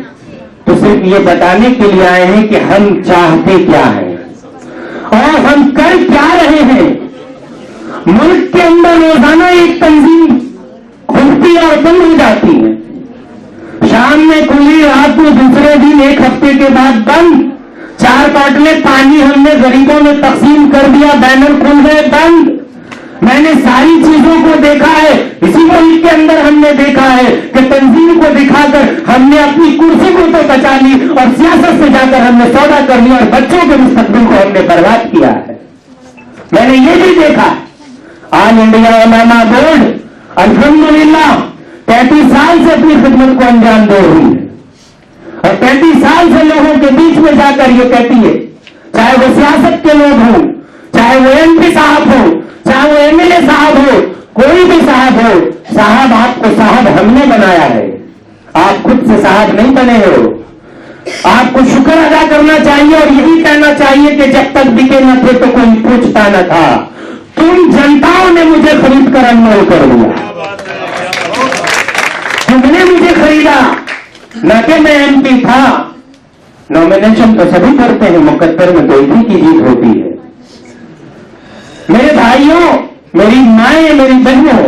تو صرف یہ بتانے کے لیے آئے ہیں کہ ہم چاہتے کیا ہیں، और हम कर क्या रहे हैं? मुल्क के अंदर रोजाना एक तंजीम खुलती और बंद हो जाती है, शाम में खुली, रात को दूसरे दिन, एक हफ्ते के बाद बंद। 4 बाटले पानी हमने गरीबों में तकसीम कर दिया, बैनर खुल गए, बंद। मैंने सारी चीजों को देखा है। इसी मुल्क के अंदर हमने देखा है कि तंजीम को दिखाकर हमने अपनी कुर्सी को तो बचा ली और सियासत से जाकर हमने सौदा कर लिया और बच्चों के मुस्तकबिल को हमने बर्बाद किया है। मैंने ये भी देखा, ऑल इंडिया उलमा बोर्ड अल्हम्दुलिल्लाह 35 साल से अपनी खिदमत को अंजाम दे रही है और 35 साल से लोगों के बीच में जाकर ये कहती है, चाहे वो सियासत के लोग हों, चाहे वो MP साहब हो, चाहे वो MLA साहब हो, कोई भी साहब हो, साहब आपको साहब हमने बनाया है, आप खुद से साहब नहीं बने हो। आपको शुक्र अदा करना चाहिए और यही कहना चाहिए कि जब तक बिके न थे तो कोई पूछता न था, तुम जनताओं ने मुझे खरीद कर अनमोल कर दिया, तुमने मुझे खरीदा, न कि मैं MP था। नॉमिनेशन तो सभी करते हैं, मुकद्दर में तो इसी की जीत होती है। मेरे भाइयों, मेरी माएं, मेरी बहनों,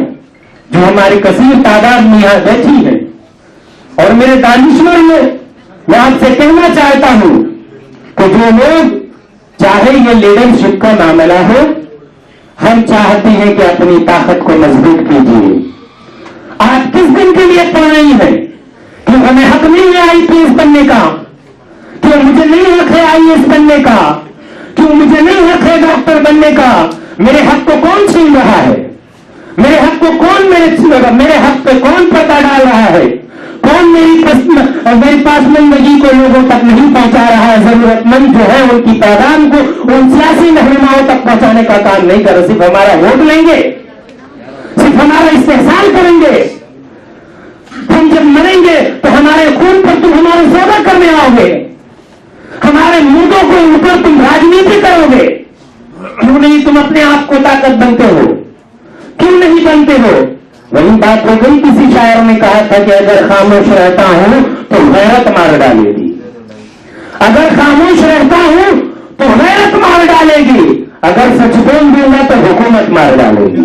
जो हमारी कसीर तादाद में यहां बैठी है, और मेरे दानिश्वर में, मैं आपसे कहना चाहता हूं कि जो लोग, चाहे ये लीडरशिप का मामला हो, हम चाहते हैं कि अपनी ताकत को मजबूत कीजिए। आज किस दिन के लिए पढ़ रही है? क्यों हमें हक नहीं है IPS बनने का? क्यों मुझे नहीं हक है IAS बनने का? क्यों मुझे नहीं हक है डॉक्टर बनने का? मेरे हक को कौन छीन रहा है? मेरे हक को कौन मेरे हक पे कौन पर्दा डाल रहा है? कौन मेरी पासमंदगी को लोगों तक नहीं पहुंचा रहा है? जरूरतमंद जो है उनकी तादाद को उन सियासी रहनुमाओं तक पहुंचाने का काम नहीं कर रहे। सिर्फ हमारा वोट लेंगे, सिर्फ हमारा इस्तेहसाल करेंगे। हम जब मरेंगे तो हमारे खून पर तुम हमारे सौदा करने आओगे, हमारे मुद्दों को ऊपर तुम राजनीति करोगे। क्यों नहीं तुम अपने आप को ताकत बनते हो? क्यों नहीं बनते हो? वही बात हो गई, किसी शायर ने कहा था कि अगर खामोश रहता हूं तो गैरत मार डालेगी, अगर खामोश रहता हूं तो गैरत मार डालेगी, अगर सच बोल दूंगा तो हुकूमत मार डालेगी,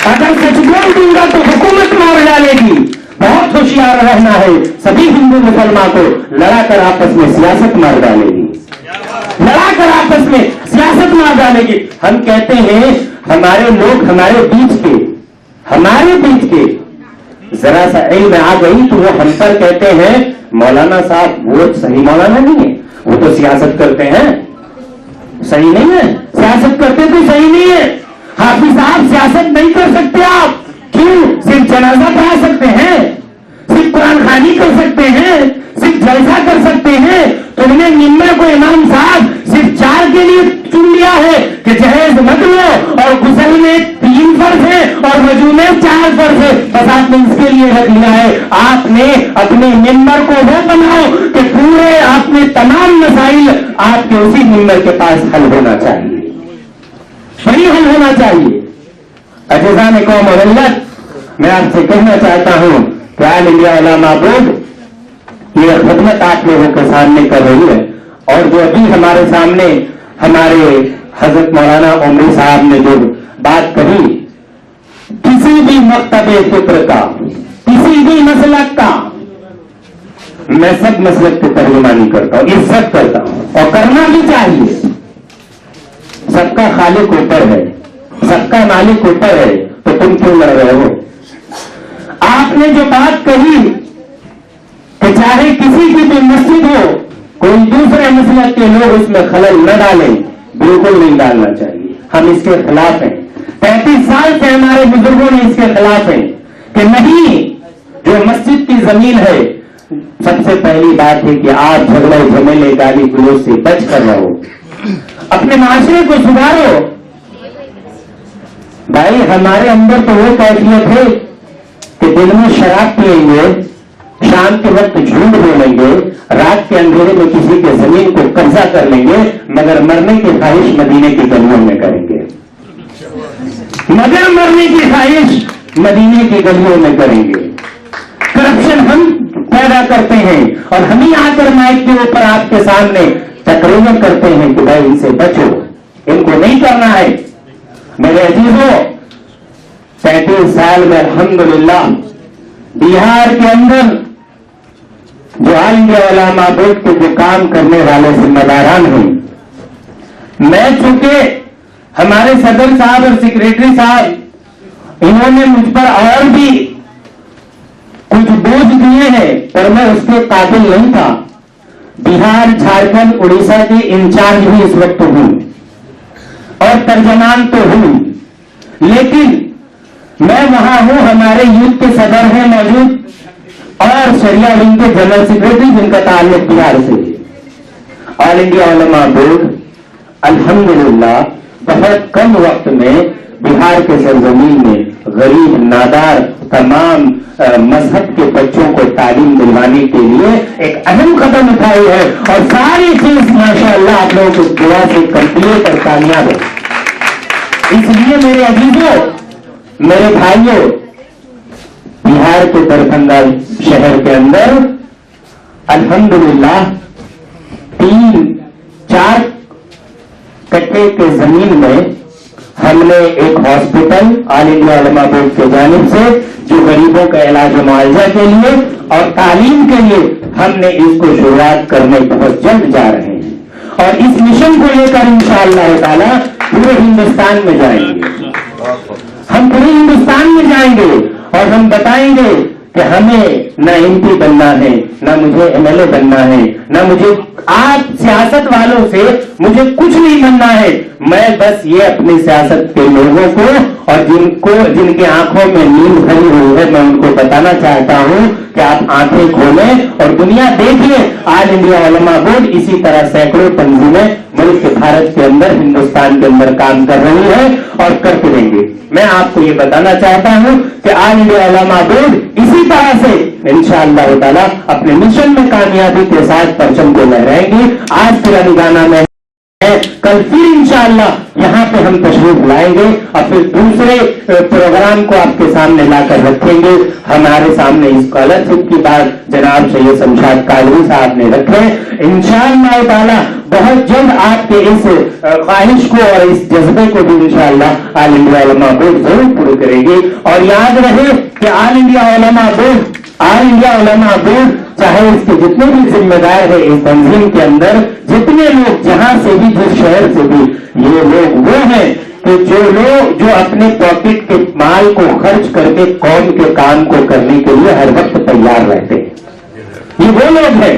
अगर सच बोल दूंगा तो हुकूमत मार डालेगी। बहुत होशियार रहना है, सभी हिंदू मुसलमान को लड़ाकर आपस में सियासत मार डालेगी, लड़ाकर आपस में सियासत मार डालेगी। हम कहते हैं हमारे लोग हमारे बीच के जरा सा इल्म आ गई तो वो हम पर कहते हैं मौलाना साहब वो सही मौलाना नहीं है, वो तो सियासत करते हैं, सही नहीं है, सियासत करते तो सही नहीं है। हाफिज साहब सियासत नहीं कर सकते आप, क्यों? सिर्फ जनाजा पढ़ा सकते हैं, सिर्फ कुरान खानी कर सकते हैं, सिर्फ जलसा कर सकते हैं। तुमने मिंबर को इमाम साहब सिर्फ 4 के लिए चुन लिया है कि जहेज मत लो और गुसल में 3 फर्ज है और वजू में 4 फर्ज है, बस आपने इसके लिए रख लिया है। आपने अपने मिंबर को वो बनाओ कि पूरे आपने तमाम मसाइल आपके उसी मिंबर के पास हल होना चाहिए, वही हल होना चाहिए। अज़ीज़ान कौम और मिल्लत, मैं आपसे कहना चाहता हूं कि ऑल इंडिया उलमा बोर्ड ये खिदमत आप लोगों के सामने कर रही है, और जो अभी हमारे सामने हमारे हजरत मौलाना उमरी साहब ने जो बात कही, किसी भी मकतबे फिक्र का, किसी भी मसलक का, मैं सब मसलक की तर्जुमानी करता हूं, इज्जत करता हूं और करना भी चाहिए। सबका खालिक ऊपर है, सबका मालिक ऊपर है, तो तुम क्यों लड़ रहे हो? आपने जो बात कही कि चाहे किसी की भी मस्जिद हो, कोई दूसरे मसलक के लोग उसमें खलल न डालें, बिल्कुल नहीं डालना चाहिए, हम इसके खिलाफ हैं। 35 साल से हमारे बुजुर्गों ने इसके खिलाफ हैं कि नहीं, जो मस्जिद की जमीन है, सबसे पहली बात है कि आप झगड़े झमेले गाली गलौज से बच कर रहो, अपने माशरे को सुधारो। भाई हमारे अंदर तो वो कैफियत है कि दिन में शराब पिएंगे, शाम के वक्त झूठ बोलेंगे, रात के अंधेरे में किसी के जमीन को कब्जा कर लेंगे, मगर मरने की ख्वाहिश मदीने की गलियों में करेंगे, मगर मरने की ख्वाहिश मदीने की गलियों में करेंगे। करप्शन हम पैदा करते हैं और हम ही आकर माइक के ऊपर आपके सामने तकरीबन करते हैं कि भाई इनसे बचो, इनको नहीं करना है। मेरे अजीजों, 35 साल में अल्हम्दुलिल्लाह बिहार के अंदर जो ऑल इंडिया उलमा बोर्ड के जो काम करने वाले जिम्मेदारान हैं, मैं चूंकि हमारे सदर साहब और सेक्रेटरी साहब इन्होंने मुझ पर और भी कुछ बोझ दिए हैं, पर मैं उसके काबिल नहीं था। बिहार, झारखंड, उड़ीसा के इंचार्ज भी इस वक्त हूं और तर्जमान तो हूं, लेकिन मैं वहां हूं, हमारे यूथ के सदर हैं मौजूद और शरिया विंग के जनरल सेक्रेटरी जिनका ताल्लुक बिहार से है। ऑल इंडिया उलमा बोर्ड अल्हम्दुलिल्लाह बहुत कम वक्त में बिहार के सरजमीन में गरीब, नादार, तमाम मजहब के बच्चों को तालीम दिलवाने के लिए एक अहम कदम उठाई है और सारी चीज माशाअल्लाह आप लोगों की दुआ से कंप्लीट और कामयाब है। इसलिए मेरे अजीजों, मेरे भाइयों, बिहार के दरभंगा शहर के अंदर अल्हम्दुलिल्लाह 3-4 कट्टे के जमीन में हमने एक हॉस्पिटल ऑल इंडिया उलमा बोर्ड की जानिब से जो गरीबों का इलाज मुआवजा के लिए और तालीम के लिए हमने इसको शुरुआत करने बहुत जल्द जा रहे हैं और इस मिशन को लेकर इंशाअल्लाह ताला पूरे हिंदुस्तान में जाएंगे। हम पूरे हिंदुस्तान में जाएंगे और हम बताएंगे कि हमें न एमपी बनना है, न मुझे एमएलए बनना है, न मुझे आप सियासत वालों से मुझे कुछ नहीं बनना है। मैं बस ये अपनी सियासत के लोगों को और जिनके आंखों में नींद भरी हुई है, मैं उनको बताना चाहता हूं कि आप आंखें खोलें और दुनिया देखिए। ऑल इंडिया उलमा बोर्ड इसी तरह सैकड़ों तंजीमें मुल्क भारत के अंदर, हिंदुस्तान के अंदर काम कर रही है और करते रहेंगे। मैं आपको ये बताना चाहता हूं कि ऑल इंडिया उलमा बोर्ड इसी तरह से इंशाअल्लाह ताला अपने मिशन में कामयाबी के साथ परचम को लहराएंगे। आज तिरंगाना में कल फिर इंशाअल्लाह यहाँ पे हम तशरीफ लाएंगे और फिर दूसरे प्रोग्राम को आपके सामने लाकर रखेंगे। हमारे सामने इस स्कॉलरशिप की बात जनाब सैयद शमशाद कादरी साहब ने रखे। इंशाअल्लाह ताला बहुत जल्द आपके इस ख्वाहिश को और इस जज्बे को भी इंशाअल्लाह ऑल इंडिया उलमा बोर्ड जरूर पूरी करेगी। और याद रहे कि ऑल इंडिया उलमा बोर्ड चाहे इसके जितने भी जिम्मेदार है इस तंजीम के अंदर, जितने लोग जहां से भी, जिस शहर से भी, ये लोग वो हैं कि जो अपने पॉकेट के माल को खर्च करके कौम के काम को करने के लिए हर वक्त तैयार रहते हैं। ये वो लोग हैं।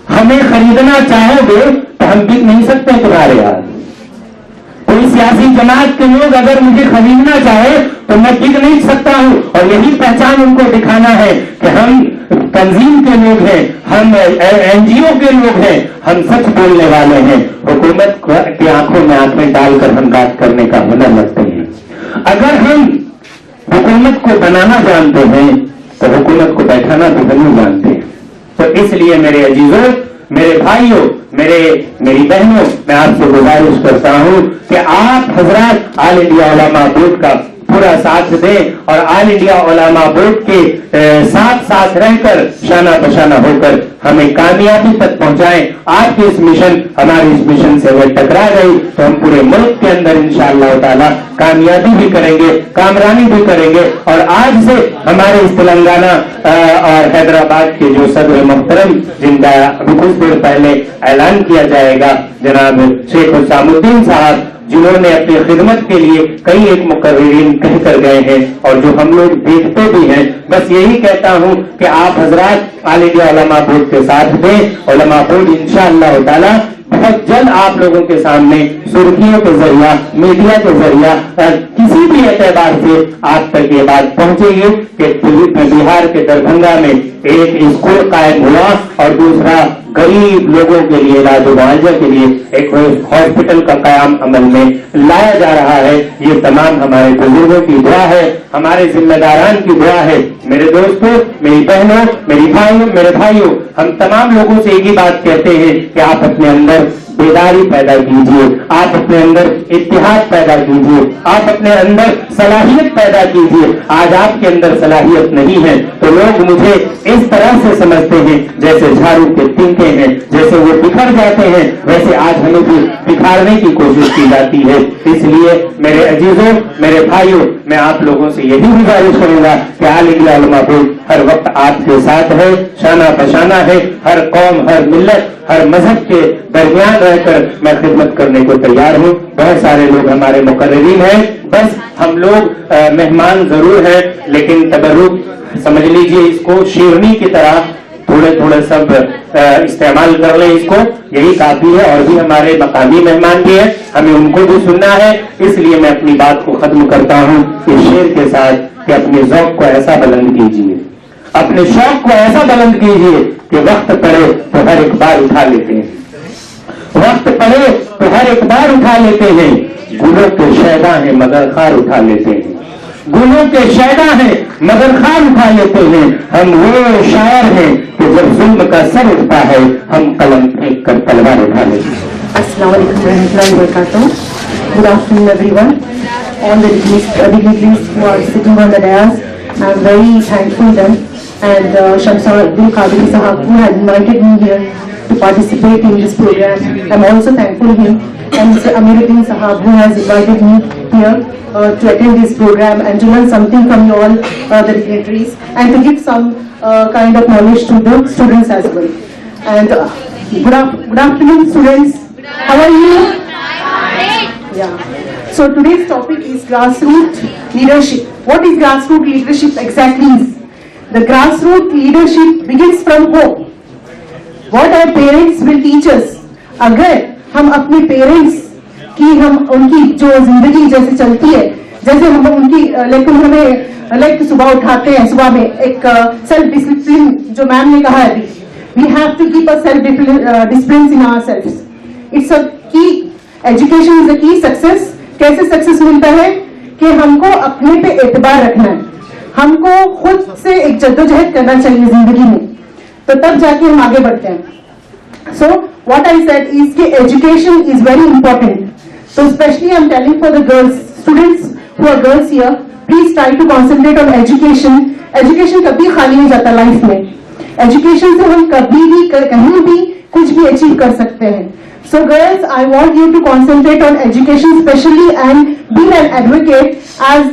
हमें खरीदना चाहोगे तो हम बिक नहीं सकते तुम्हारे यहाँ। कोई सियासी जमात के लोग अगर मुझे खरीदना चाहे तो मैं बिक नहीं सकता हूं और यही पहचान उनको दिखाना है कि हम तंजीम के लोग हैं, हम एनजीओ के लोग हैं, हम सच बोलने वाले हैं। हुकूमत की आंखों में आंखें डालकर हम बात करने का हुनर रखते हैं। अगर हम हुकूमत को बनाना जानते हैं तो हुकूमत को बैठाना भी नहीं जानते। तो इसलिए मेरे अजीजों, मेरे भाइयों, मेरी बहनों, मैं आपसे गुजारिश करता हूं कि आप हजरात ऑल इंडिया उलमा बोर्ड का पूरा साथ दें और ऑल इंडिया उलमा बोर्ड के साथ रहकर शाना बशाना होकर हमें कामयाबी तक पहुंचाएं। आपके इस मिशन, हमारे इस मिशन से अगर टकरा गई तो हम पूरे मुल्क के अंदर इंशाअल्लाह ताला कामयाबी भी करेंगे, कामरानी भी करेंगे। और आज से हमारे इस तेलंगाना और हैदराबाद के जो सदर मोहतरम, जिनका अभी कुछ देर पहले ऐलान किया जाएगा, जनाब शेख हुसामुद्दीन साहब, जिन्होंने अपनी खिदमत के लिए कई एक मुकर्रिरीन कह कर गए हैं और जो हम लोग देखते भी हैं। बस यही कहता हूं कि आप हजरात ऑल इंडिया उलमा बोर्ड के साथ दें। उलमा बोर्ड इंशाअल्लाह ताला बहुत जल्द आप लोगों के सामने सुर्खियों के जरिया, मीडिया के जरिया, किसी भी एतबार से आप तक ये बात पहुंचेगी कि बिहार के दरभंगा में एक स्कूल कायम हुआ और दूसरा गरीब लोगों के लिए इलाज मुआवजा के लिए एक हॉस्पिटल का कायम अमल में लाया जा रहा है। ये तमाम हमारे बुजुर्गों की दुआ है, हमारे जिम्मेदारान की दुआ है। मेरे दोस्तों, मेरी बहनों, मेरे भाइयों, हम तमाम लोगों से एक ही बात कहते हैं कि आप अपने अंदर बेदारी पैदा कीजिए, आप अपने अंदर इत्तेहाद पैदा कीजिए, आप अपने अंदर सलाहियत पैदा कीजिए। आज आपके अंदर सलाहियत नहीं है तो تو لوگ مجھے اس طرح سے سمجھتے ہیں جیسے جھاڑو کے تنکے ہیں، جیسے وہ بکھر جاتے ہیں ویسے آج ہمیں بھی بکھارنے کی کوشش کی جاتی ہے. اس لیے میرے عزیزوں، میرے بھائیوں، میں آپ لوگوں سے یہی گزارش کروں گا کہ آل انڈیا علماء بورڈ ہر وقت آپ کے ساتھ ہے، شانہ بشانہ ہے. ہر قوم، ہر ملت، ہر مذہب کے درمیان رہ کر میں خدمت کرنے کو تیار ہوں. بہت سارے لوگ ہمارے مقررین ہیں، بس ہم لوگ مہمان ضرور ہیں لیکن تبرک سمجھ لیجئے اس کو شیرنی کی طرح تھوڑے تھوڑے سب استعمال کر لیں، اس کو یہی کافی ہے. اور بھی ہمارے مقامی مہمان بھی ہیں، ہمیں ان کو بھی سننا ہے. اس لیے میں اپنی بات کو ختم کرتا ہوں اس شعر کے ساتھ کہ اپنے ذوق کو ایسا بلند کیجیے، اپنے شوق کو ایسا بلند کیجیے کہ وقت پڑے تو ہر ایک بار اٹھا لیتے ہیں، وقت پڑے تو ہر ایک بار اٹھا لیتے ہیں. گلوں کے شیدا ہیں مگر خار اٹھا لیتے ہیں، گلوں کے شیدا ہیں مگر خار اٹھا لیتے ہیں. ہم وہ شاعر ہیں کہ جب ظلم کا سر اٹھتا ہے ہم قلم پھینک کر تلوار اٹھا لیتے ہیں. Assalamu alaikum warahmatullahi wabarakatuh. Good afternoon everyone. All the dignitaries who are sitting on the dais, I am very thankful them. And Shamsuddin Qadri Sahab who had invited me here to participate in this program. I am also thankful him. And Mr. Amiruddin Sahab who has invited me here to attend this program and to learn something from you all the dignitaries and to give some kind of knowledge to the students as well. And good afternoon students. How are you? Yeah. So today's topic is grassroots leadership. What is grassroots leadership exactly? The grassroots leadership begins from home. What our parents will teach us. अगर हम अपने parents की हम उनकी जो जिंदगी जैसे चलती है, जैसे हम उनकी लेकिन हमें सुबह उठाते हैं, सुबह में एक सेल्फ डिसिप्लिन जो मैम ने कहा अभी, we have to keep a self discipline in ourselves. It's a key, education is a की सक्सेस. कैसे सक्सेस मिलता है कि हमको अपने पे एतबार रखना है, हमको खुद से एक जद्दोजहद करना चाहिए जिंदगी में, तो तब जाके हम आगे बढ़ते हैं. So what I said is कि education is very important. So especially I'm telling for the girls, students who are girls here, please try to concentrate on education. Education कभी खाली नहीं जाता लाइफ में. Education से हम कभी भी कहीं भी कुछ भी अचीव कर सकते हैं. So girls, I want you to concentrate on education especially and be an advocate. As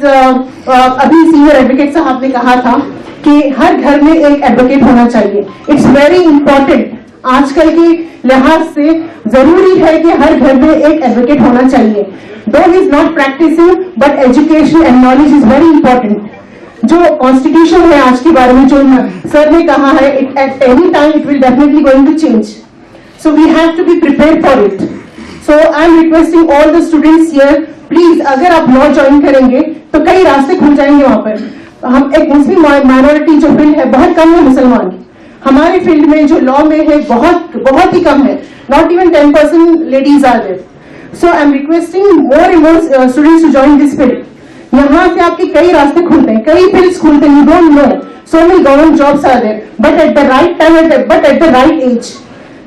अभी senior advocate साहब ने कहा था कि हर घर में एक एडवोकेट होना चाहिए. It's very important. आजकल के लिहाज से जरूरी है कि हर घर में एक एडवोकेट होना चाहिए. Though he is not practicing, but education and knowledge is very important. जो कॉन्स्टिट्यूशन है आज के बारे में जो सर ने कहा है, at any time it will definitely going to change. So we have to be prepared for it. So I am requesting all the students here, please अगर आप लॉ ज्वाइन करेंगे तो कई रास्ते खुल जाएंगे वहाँ पर. हम एक मुस्लिम माइनॉरिटी जो फील्ड है बहुत कम है मुसलमान, हमारे फील्ड में जो लॉ में है बहुत ही कम है. Not even 10% ladies are there. So I am requesting more and more students to join this field. यहाँ से आपके कई रास्ते खुलते हैं, कई फील्ड्स खुलते हैं. You don't know so many government jobs are there, but at the right time, but at the right age.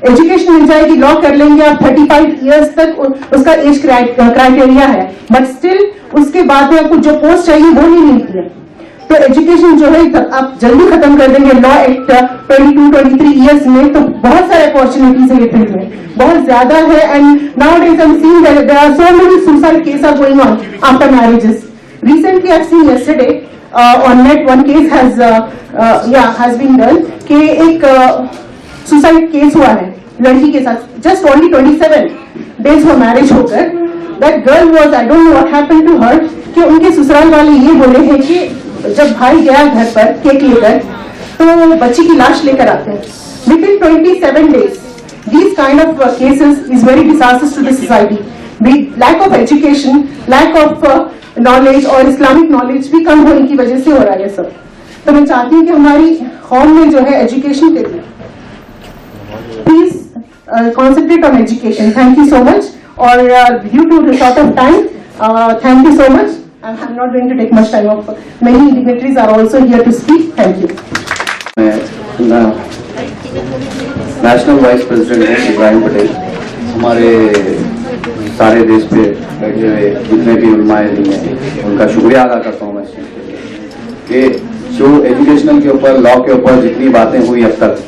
Education मिल जाएगी, लॉ कर लेंगे आप 35 इयर्स तक उसका एज क्राइटेरिया है, बट स्टिल उसके बाद में आपको जो पोस्ट चाहिए वो नहीं मिलती है. तो एजुकेशन जो है आप जल्दी खत्म कर देंगे लॉ एट 22-23 इयर्स में, तो बहुत सारे अपॉर्चुनिटीज है ये फील्ड में, बहुत ज्यादा है. And nowadays I am seeing that there are so many suicide cases are going on after marriages. Recently I've seen yesterday on net one case has been done कि एक suicide case हुआ है लड़की के साथ, just only 27 days हुआ marriage होकर. That girl was, I don't know what happened to her, कि उनके ससुराल वाले ये बोले हैं कि जब भाई गया घर पर केक लेकर तो बच्ची की लाश लेकर आते हैं. Within 27 days these kind of cases is very disastrous to the society. Lack of education, lack of knowledge और इस्लामिक नॉलेज भी कम होने की वजह से हो रहा है सब. तो मैं चाहती हूँ कि हमारी कौम में जो है एजुकेशन के लिए please concentrate on education. Thank you so much. और due to the short of time, thank you so much. I'm not going to take much time off. Many dignitaries are also here to speak. Thank you. National vice president Ibrahim Patel, हमारे सारे देश पे बैठे हुए जितने भी उलमाए नहीं हैं उनका शुक्रिया अदा करता हूँ मैं कि जो एजुकेशनल के ऊपर, लॉ के ऊपर जितनी बातें हुई अब तक,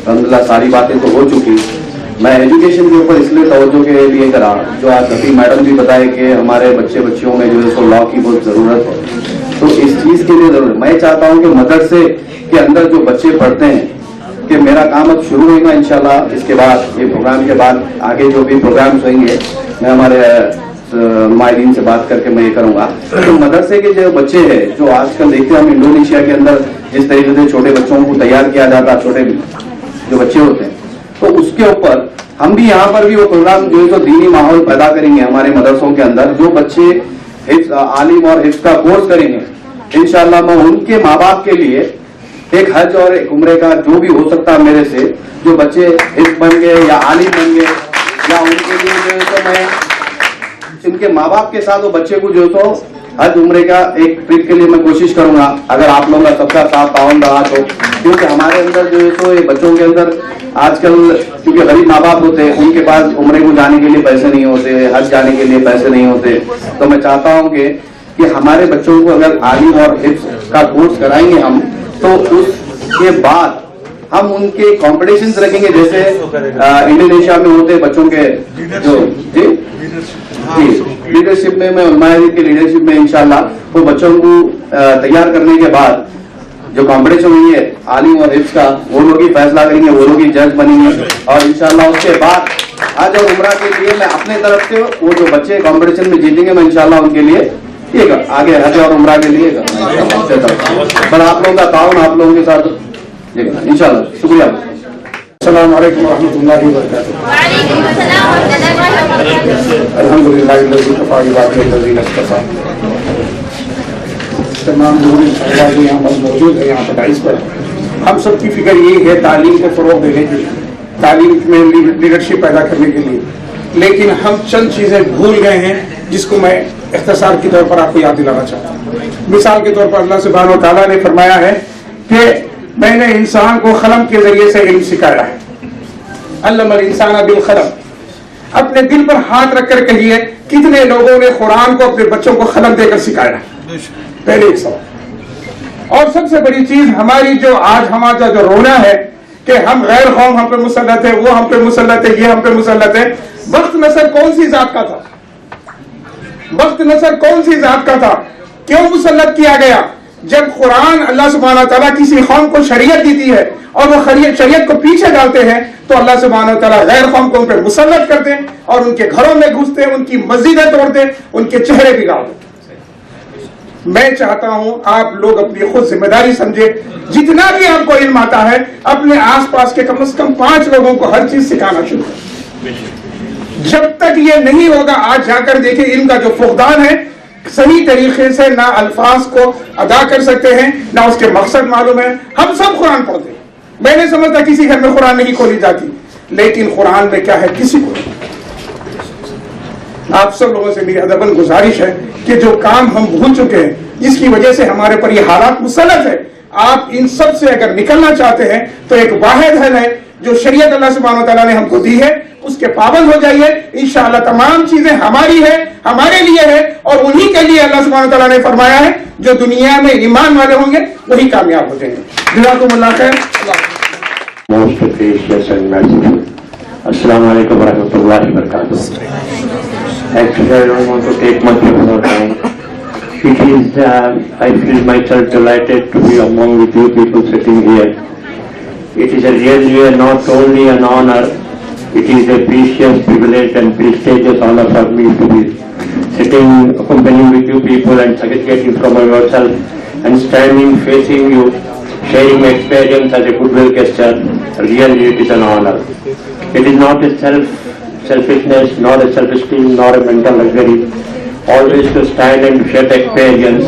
अलहमदुलिल्लाह सारी बातें तो हो चुकी। मैं एजुकेशन के ऊपर इसलिए तवज्जो के लिए करा, जो आज अभी मैडम भी बताए कि हमारे बच्चे बच्चियों में जो है सो लॉ की बहुत ज़रूरत है, तो इस चीज़ के लिए ज़रूरत। मैं चाहता हूँ कि मदरसे के अंदर जो बच्चे पढ़ते हैं, कि मेरा काम अब शुरू होगा इंशाल्लाह, इसके बाद ये प्रोग्राम के बाद आगे जो भी प्रोग्राम्स होंगे मैं हमारे नुमाइंदीन से बात करके मैं ये करूंगा। तो मदरसे के जो बच्चे हैं, जो आजकल देखते हैं हम इंडोनेशिया के अंदर जिस तरीके से छोटे बच्चों को तैयार किया जाता है, छोटे जो बच्चे होते हैं, तो उसके ऊपर हम भी यहाँ पर भी वो प्रोग्राम जो है तो दीनी माहौल पैदा करेंगे हमारे मदरसों के अंदर। जो बच्चे हिफ्ज़, आलिम और हिफ्ज़ का कोर्स करेंगे, इंशाल्लाह मैं उनके माँ बाप के लिए एक हज और एक उम्रे का जो भी हो सकता है मेरे से, जो बच्चे हिफ्ज़ बन गए या आलिम बन गए, या उनके लिए जो है तो मैं उनके माँ बाप के साथ वो बच्चे को जो तो हज उम्रे का एक ट्रिप के लिए मैं कोशिश करूंगा, अगर आप लोगों का सबका साथ ताउन रहा तो। क्योंकि हमारे अंदर जो है तो ये बच्चों के अंदर आजकल, क्योंकि गरीब माँ बाप होते हैं, उनके पास उम्रे को जाने के लिए पैसे नहीं होते, हज जाने के लिए पैसे नहीं होते, तो मैं चाहता हूँ कि हमारे बच्चों को अगर आलिम और हिफ्ज़ का कोर्स कराएंगे हम, तो उसके बाद हम उनके कॉम्पिटिशन्स रखेंगे, जैसे इंडोनेशिया में होते बच्चों के जो जी लीडरशिप में, मैं उलमाए की लीडरशिप में इंशाल्लाह वो बच्चों को तैयार करने के बाद जो कॉम्पिटिशन हुई है आलिम और हिफ्ज़ का, वो लोग ही फैसला करेंगे, वो लोग ही जज बनेंगे, और इंशाल्लाह उसके बाद हज और उम्रा के लिए मैं अपने तरफ से वो जो बच्चे कॉम्पिटिशन में जीतेंगे, मैं इंशाल्लाह उनके लिए ये आगे हज और उम्रा के लिए पर आप लोगों का ताउन आप लोगों के साथ इंशाल्लाह। शुक्रिया। अस्सलाम वालेकुम रहमतुल्लाहि व बरकातुहू। अल्हम्दुलिल्लाह लज़ी कफ़ा इबादिही लज़ीना इस्तफ़ा। तमाम लोग यहाँ पर मौजूद है, यहाँ पर इस पर हम सब की फिक्र यही है तालीम को फ़रोग़ देने के लिए, तालीम में लीडरशिप पैदा करने के लिए, लेकिन हम चंद चीज़ें भूल गए हैं जिसको मैं इख्तिसार के तौर पर आपको याद दिलाना चाहता हूँ। मिसाल के तौर पर अल्लाह सुब्हानहू व तआला ने फरमाया है कि मैंने इंसान को क़लम के जरिए से इल्म सिखाया है। अल्लमल इंसान बिल क़लम। अपने दिल पर हाथ रखकर कहिए कितने लोगों ने कुरान को अपने बच्चों को क़लम देकर सिखाया? पहले एक सवाल। और सबसे बड़ी चीज हमारी जो आज हमारा जो रोना है कि हम गैर कौम हम पे मुसल्लत है, वो हम पे मुसल्लत है, ये हम पे मुसल्लत है। बख्त नसर कौन सी जात का था? बख्त नसर कौन सी जात का था? क्यों मुसल्लत किया गया? जब कुरान अल्लाह सुब्हानहू व तआला किसी कौम को शरीयत देती है और वो शरीयत को पीछे डालते हैं, तो अल्लाह सुब्हानहू व तआला गैर कौम को उन पर मुसल्लत करते हैं और उनके घरों में घुसते हैं, उनकी मस्जिदें तोड़ते हैं, उनके चेहरे बिगाड़ देते। मैं चाहता हूं आप लोग अपनी खुद जिम्मेदारी समझे, जितना भी आपको इल्म आता है अपने आसपास के कम से कम 5 लोगों को हर चीज सिखाना शुरू करें। जब तक ये नहीं होगा, आज जाकर देखिए इल्म का जो फुकदान है, सही तरीके से ना अल्फाज को अदा कर सकते हैं, ना उसके मकसद मालूम है। हम सब कुरान पढ़ते हैं, मैं नहीं समझता किसी घर में कुरान नहीं खोली जाती, लेकिन कुरान में क्या है किसी को नहीं। आप सब लोगों से मेरी अदबन गुजारिश है कि जो काम हम भूल चुके हैं, जिसकी वजह से हमारे पर ये हालात मुसल्लत है, आप इन सब से अगर निकलना चाहते हैं तो एक वाहिद हल है जो शरीयत अल्लाह सुब्हानहू व तआला ने हमको दी है, उसके पाबंद हो जाइए। इंशाअल्लाह तमाम चीजें हमारी है, हमारे लिए है, और उन्हीं के लिए अल्लाह सुब्हानहू व तआला ने फरमाया है जो दुनिया में ईमान वाले होंगे वही कामयाब हो जाएंगे। जज़ाकुमुल्लाह खैर। Most gracious and merciful. Assalamu alaikum wa rahmatullahi wa barakatuh. Actually, I don't want to take much of your time. It is, I feel myself delighted to be among with you people sitting here. It is really not only an honor, it is a precious privilege and prestigious honor for me to be sitting, accompanying with you people and segregating from yourself and standing facing you, sharing my experience as a goodwill gesture. Really, it is an honor. It is not a selfishness, nor a self-esteem, nor a mental luxury, always to stand and share the experience,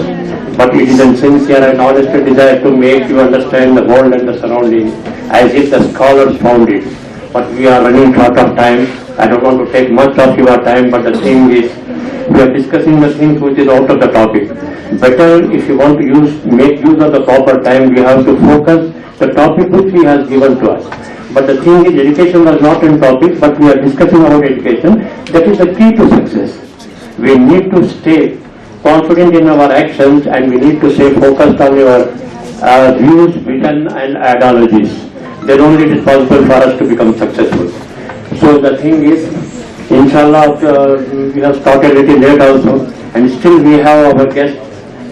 but it is a sincere and honest desire to make you understand the world and the surroundings as if the scholars found it. But we are running short of time. I don't want to take much of your time, but the thing is, we are discussing the things which is out of the topic. Better, if you want to make use of the proper time, we have to focus the topic which he has given to us. But the thing is, education was not in topic, but we are discussing about education. That is the key to success. We need to stay confident in our actions, and we need to stay focused on our views, vision and ideologies. Then only it is possible for us to become successful. So the thing is, inshallah, we have started a little late also, and still we have our guests.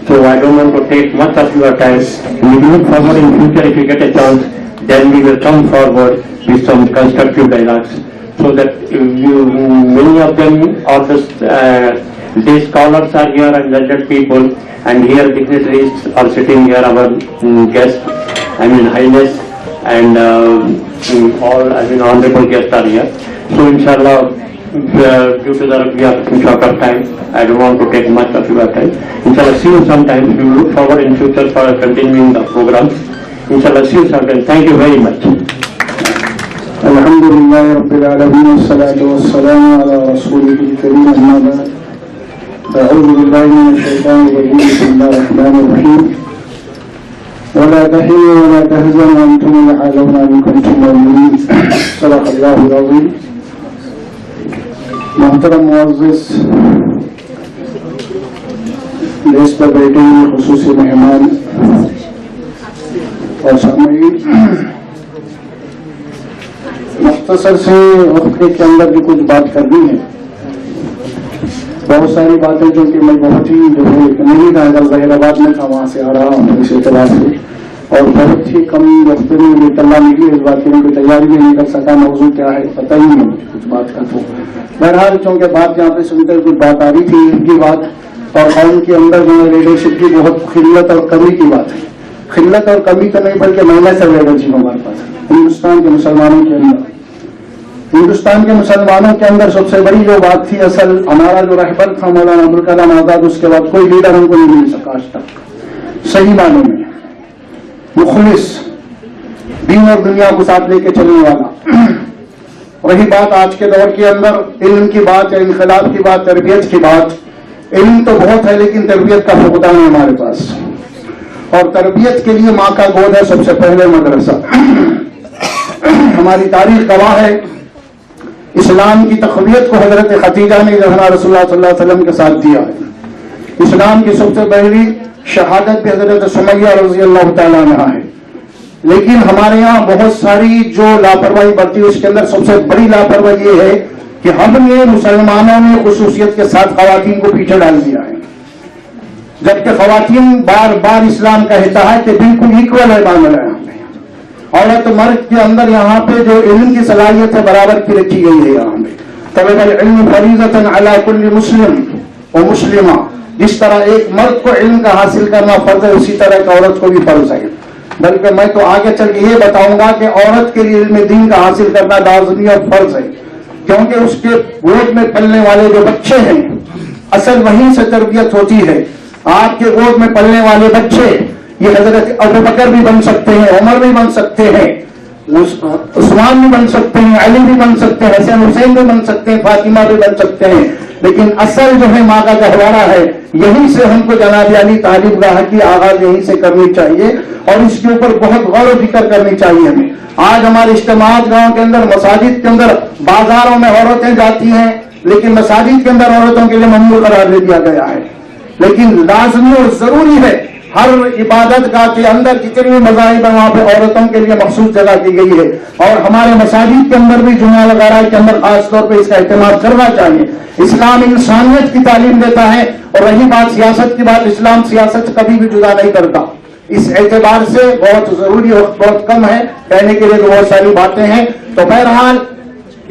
So I don't want to take much of your time. We look forward in future, if we get a chance, then we will come forward with some constructive dialogues, so that many of them are these scholars are here and learned people, and here dignitaries are sitting here, our guests, Highness, and all, honorable guests are here. So inshallah, due to the we are short of time, I don't want to take much of your time. Inshallah, see you sometime. We look forward in future for continuing the program. Inshallah, see you sometime. Thank you very much. Alhamdulillah Rabbil Alameen, wassalatu wassalamu ala rasulihil kareem, amma ba'd. A'udhu billahi minash shaitanir rajeem, bismillahir rahmanir rahim. ولا تهنوا ولا تهزنوا وانتم الأعلون إن كنتم مؤمنين. صدق الله العظيم. محترم معزز دیس پر بیٹھے ہوئے خصوصی مہمان اور سامعین، مختصر سے وقت کے اندر جو کچھ بات کرنی ہے، بہت ساری باتیں جو کہ میں بہت ہی نہیں تھا، اگر ظاہر آباد میں تھا وہاں سے آ رہا ہوں اس اعتبار سے، اور بہت ہی کم وقت میں مجھے اطلاع ملی اس بات کی، کوئی تیاری بھی نہیں کر سکا، موضوع کیا ہے پتہ ہی نہیں کچھ بات کا۔ تو بہرحال چونکہ بات یہاں پہ سنتے کچھ بات آ رہی تھی ان کی بات، اور قوم کے اندر جو ہے لیڈرشپ کی بہت قلت اور کمی کی بات ہے، قلت اور کمی تو نہیں بلکہ مہنگا سا لیڈرشپ ہمارے پاس ہندوستان کے مسلمانوں کے اندر۔ ہندوستان کے مسلمانوں کے اندر سب سے بڑی جو بات تھی، اصل ہمارا جو رہبر تھا مولانا ابوالکلام آزاد، اس کے بعد کوئی لیڈر ہم کو نہیں مل سکا آج تک، صحیح معنوں میں مخلص، دین اور دنیا کو ساتھ لے کے چلنے والا۔ وہی بات آج کے دور کے اندر علم کی بات یا انقلاب کی بات، تربیت کی بات، علم تو بہت ہے لیکن تربیت کا فقدان ہے ہمارے پاس، اور تربیت کے لیے ماں کا گود ہے سب سے پہلے مدرسہ۔ ہماری تاریخ گواہ ہے، اسلام کی تقویت کو حضرت خدیجہ نے جہاں رسول اللہ صلی اللہ علیہ وسلم کے ساتھ دیا ہے۔ اسلام کی سب سے پہلی شہادت بھی حضرت سمیہ رضی اللہ تعالیٰ عنہا ہے، لیکن ہمارے یہاں بہت ساری جو لاپرواہی برتی ہے، اس کے اندر سب سے بڑی لاپرواہی یہ ہے کہ ہم نے مسلمانوں نے خصوصیت کے ساتھ خواتین کو پیچھے ڈال دیا ہے، جبکہ خواتین بار بار اسلام کہتا ہے کہ بالکل ایکول ہے معاملہ ہے۔ عورت مرد کے اندر یہاں پہ جو علم کی صلاحیت ہے برابر کی رکھی گئی ہے یہاں پہ۔ طلب العلم فریضۃ علی کل مسلم و مسلمہ، جس طرح ایک مرد کو علم کا حاصل کرنا فرض ہے، اسی طرح ایک عورت کو بھی فرض ہے۔ بلکہ میں تو آگے چل کے یہ بتاؤں گا کہ عورت کے لیے علم دین کا حاصل کرنا لازمی اور فرض ہے، کیونکہ اس کے گود میں پلنے والے جو بچے ہیں، اصل وہیں سے تربیت ہوتی ہے۔ آپ کے گود میں پلنے والے بچے یہ حضرت ابوبکر بھی بن سکتے ہیں، عمر بھی بن سکتے ہیں، عثمان بھی بن سکتے ہیں، علی بھی بن سکتے ہیں، حسین حسین بھی بن سکتے ہیں، فاطمہ بھی بن سکتے ہیں، لیکن اصل جو ہے ماں کا گہوارہ ہے، یہیں سے ہم کو جناب علی تعلیم گاہ کی آغاز یہیں سے کرنی چاہیے، اور اس کے اوپر بہت غور و فکر کرنی چاہیے ہمیں۔ آج ہمارے اجتماعات گاؤں کے اندر، مساجد کے اندر، بازاروں میں عورتیں جاتی ہیں، لیکن مساجد کے اندر عورتوں کے لیے ممنوع قرار دے دیا گیا ہے، لیکن لازمی اور ضروری ہے ہر عبادت گاہ کے اندر جتنی بھی مذاہب ہیں وہاں پہ عورتوں کے لیے مخصوص جگہ دی گئی ہے، اور ہمارے مساجد کے اندر بھی جمعہ وغیرہ کے اندر خاص طور پہ اس کا اہتمام کرنا چاہیے۔ اسلام انسانیت کی تعلیم دیتا ہے، اور رہی بات سیاست کی بات، اسلام سیاست سے کبھی بھی جدا نہیں کرتا۔ اس اعتبار سے بہت ضروری، وقت بہت کم ہے، کہنے کے لیے بہت ساری باتیں ہیں۔ تو بہرحال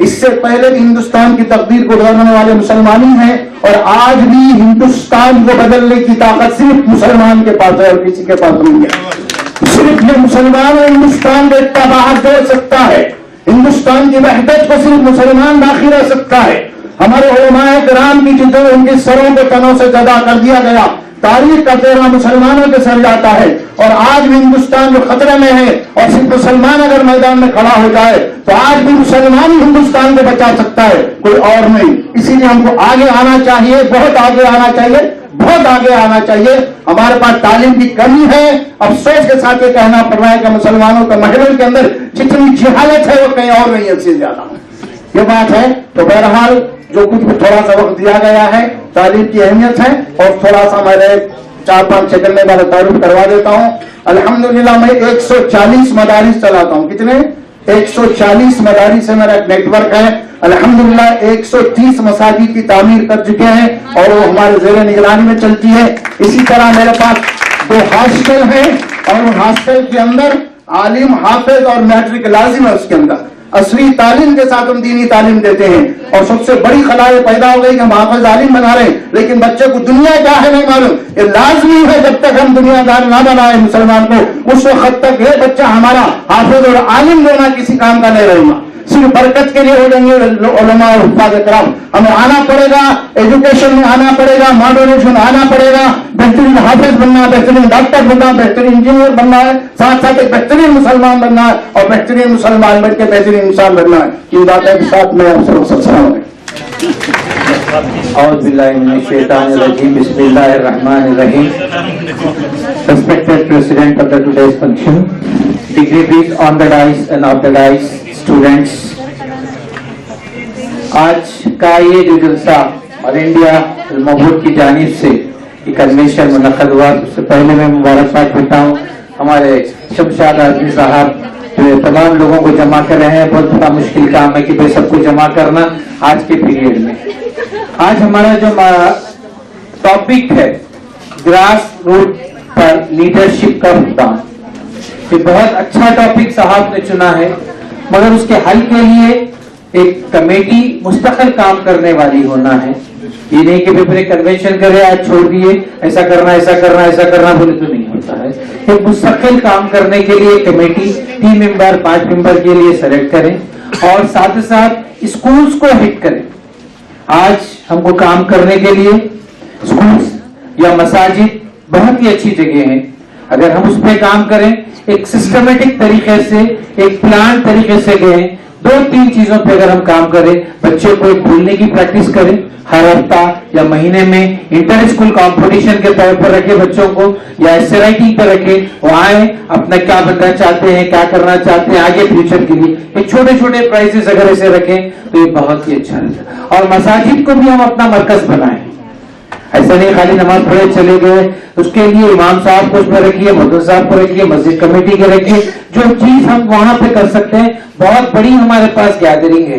اس سے پہلے بھی ہندوستان کی تقدیر کو بدلنے والے مسلمان ہی ہیں، اور آج بھی ہندوستان کو بدلنے کی طاقت صرف مسلمان کے پاس ہے اور کسی کے پاس نہیں ہے۔ صرف یہ مسلمان ہندوستان کو اتحاد دے سکتا ہے، ہندوستان کی وحدت کو صرف مسلمان باقی رہ سکتا ہے۔ ہمارے علماء کرام کی جدو ان کے سروں کو تنوں سے جدا کر دیا گیا، تاریخ کا پہرا مسلمانوں کے سر جاتا ہے، اور آج بھی ہندوستان جو خطرے میں ہے، اور صرف مسلمان اگر میدان میں کھڑا ہو جائے تو آج بھی مسلمان ہی ہندوستان کو بچا سکتا ہے، کوئی اور نہیں۔ اسی لیے ہم کو آگے آنا چاہیے، بہت آگے آنا چاہیے، بہت آگے آنا چاہیے۔ ہمارے پاس تعلیم کی کمی ہے، افسوس کے ساتھ یہ کہنا پڑ رہا ہے کہ مسلمانوں کے محرم کے اندر جتنی جہالت ہے وہ کہیں اور نہیں ہے، اس سے زیادہ یہ بات ہے۔ تو بہرحال جو کچھ تھوڑا سا وقت دیا گیا ہے، تعلیم کی اہمیت ہے، اور تھوڑا سا میں نے 4-5 सेकंड में मैं तारुफ करवा देता हूं। अल्हम्दुलिल्लाह मैं 140 मदारिस चलाता हूं। कितने? 140 मदारिस से मेरा एक नेटवर्क है। अल्हम्दुलिल्लाह 130 मसाजिद की तामीर कर चुके हैं और वो हमारे ज़ेरे निगरानी में चलती है। इसी तरह मेरे पास 2 हॉस्टल है और उन हॉस्टल के अंदर आलिम, हाफिज और मैट्रिक लाजिम है। उसके अंदर असली तालीम के साथ हम दीनी तालीम देते हैं। और सबसे बड़ी खलाए पैदा हो गई कि हम हाफिज आलिम बना रहे हैं, लेकिन बच्चे को दुनिया क्या है नहीं मालूम। ये लाजमी है जब तक हम दुनियादार ना बनाए मुसलमान को, उस वक्त तक ये बच्चा हमारा हाफिज और आलिम होना किसी काम का नहीं रहेगा। सिर्फ बरकत के लिए हो जाएंगे उलमा और हुफ्फाज़ किराम। हमें आना पड़ेगा, एजुकेशन में आना पड़ेगा, मॉडर्नेशन आना पड़ेगा, बेहतरीन हाफिज बनना, बेहतरीन डॉक्टर बनना, बेहतरीन इंजीनियर बनना है, साथ साथ एक बेहतरीन मुसलमान बनना है और बेहतरीन मुसलमान बन के बेहतरीन इंसान बनना है। इन बातों के साथ मैं आप सबको सलाम है। Respected President of the today's function, dignitaries on the dais and off the dais, students, आज का ये जो जलसा ऑल इंडिया उलमा बोर्ड की जानिब से ये कन्वेंशन मुनक्कद हुआ, उससे पहले मैं मुबारकबाद देता हूँ हमारे शमशाद आजमी साहब जो तमाम लोगों को जमा कर रहे हैं। बहुत बड़ा मुश्किल काम है कि भाई सबको जमा करना आज के पीरियड में। आज हमारा जो टॉपिक है ग्रास रूट पर लीडरशिप का भुगतान, ये बहुत अच्छा टॉपिक साहब ने चुना है, मगर उसके हल के लिए एक कमेटी मुस्तकिल काम करने वाली होना है। ये नहीं कि फिर कन्वेंशन करे आज छोड़ दिए, ऐसा करना ऐसा करना ऐसा करना बोले तो नहीं होता है। एक मुस्तकिल काम करने के लिए कमेटी 3 मेंबर 5 मेंबर के लिए सेलेक्ट करें और साथ ही साथ स्कूल्स को हिट करें। आज हमको काम करने के लिए स्कूल्स या मसाजिद बहुत ही अच्छी जगह है। अगर हम उस पर काम करें, एक सिस्टमेटिक तरीके से, एक प्लान तरीके से गए, 2-3 चीजों पे अगर हम काम करें, बच्चों को बोलने की प्रैक्टिस करें, हर हफ्ता या महीने में इंटर स्कूल कंपटीशन के तौर पर रखे बच्चों को या ऐसे राइटिंग पर रखे, वो आए अपना क्या बनना चाहते हैं, क्या करना चाहते हैं आगे फ्यूचर के लिए, एक छोटे छोटे प्राइजेस अगर ऐसे रखें तो ये बहुत ही अच्छा रहता। और मसाजिद को भी हम अपना मरकज बनाएं, ऐसा नहीं खाली नमाज पढ़े चले गए, उसके लिए इमाम साहब को उसमें रखिए, मुअज्जिन साहब को रखिए, मस्जिद कमेटी के रखिए। जो चीज हम वहां पे कर सकते हैं, बहुत बड़ी हमारे पास गैदरिंग है,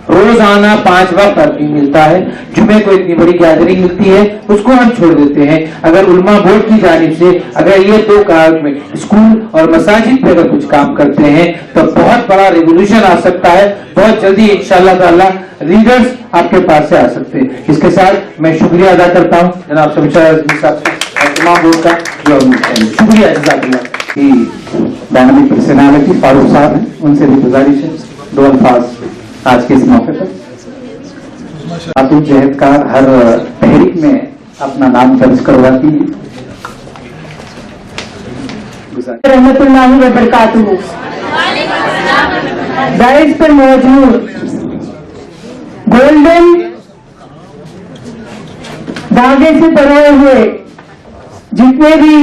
रोज आना 5 वक्त अर्निंग मिलता है, जुमे को इतनी बड़ी गैदरिंग मिलती है, उसको हम छोड़ देते हैं। अगर उलमा बोर्ड की जानिब से अगर ये 2 काम में स्कूल और मसाजिद पे अगर कुछ काम करते हैं तो बहुत बड़ा रिवोल्यूशन आ सकता है। बहुत जल्दी इंशाअल्लाह ताला लीडर्स आपके पास से आ सकते हैं। इसके साथ मैं शुक्रिया अदा करता हूँ जनाब शमशाद आजमी साहब का और तमाम बोर्ड का, जो शुक्रिया डायनामिक पर्सनालिटी फारूक साहब हैं, उनसे भी गुजारिश है 2 अल्फाज आज के इस मौके पर। खातून जहदकार हर तहरीक में अपना नाम दर्ज करवाती है। रहमतुल्लाहि व बरकातुहू। दाइस पर मौजूद गोल्डन धागे से परोए हुए जितने भी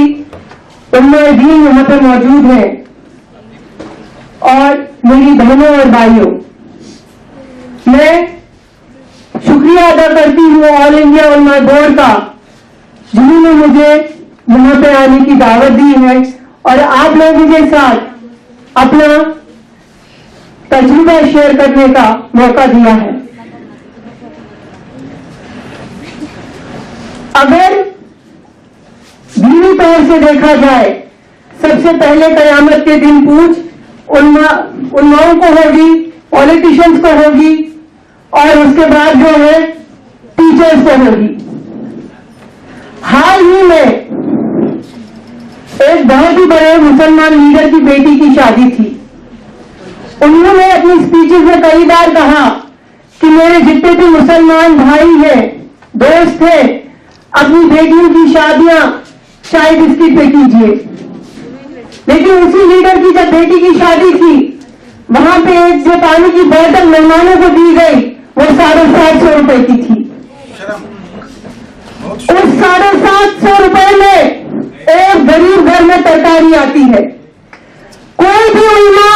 उम्मे दीन यहाँ पर मौजूद हैं और मेरी बहनों और भाइयों, मैं शुक्रिया अदा करती हूँ ऑल इंडिया उलमा बोर्ड का, जिन्होंने मुझे यहाँ पे आने की दावत दी है और आप लोगों के साथ अपना तजुर्बा शेयर करने का मौका दिया है। अगर दीनी तौर से देखा जाए, सबसे पहले कयामत के दिन पूछ उलमाओं को होगी, पॉलिटिशियंस को होगी और उसके बाद जो है टीचर्स को होगी। हाल ही में एक बहुत ही बड़े मुसलमान लीडर की बेटी की शादी थी। उन्होंने अपनी स्पीचेस में कई बार कहा कि मेरे जितने भी मुसलमान भाई हैं, दोस्त हैं, अपनी बेटियों की शादियां शायद इसकी पे कीजिए। लेकिन उसी लीडर की जब बेटी की शादी थी, वहां पे एक जो पानी की बोतल मेहमानों को दी गई वो 750 रुपए की थी। उस 750 रुपए में एक गरीब घर में तरकारी आती है। कोई भी उलमा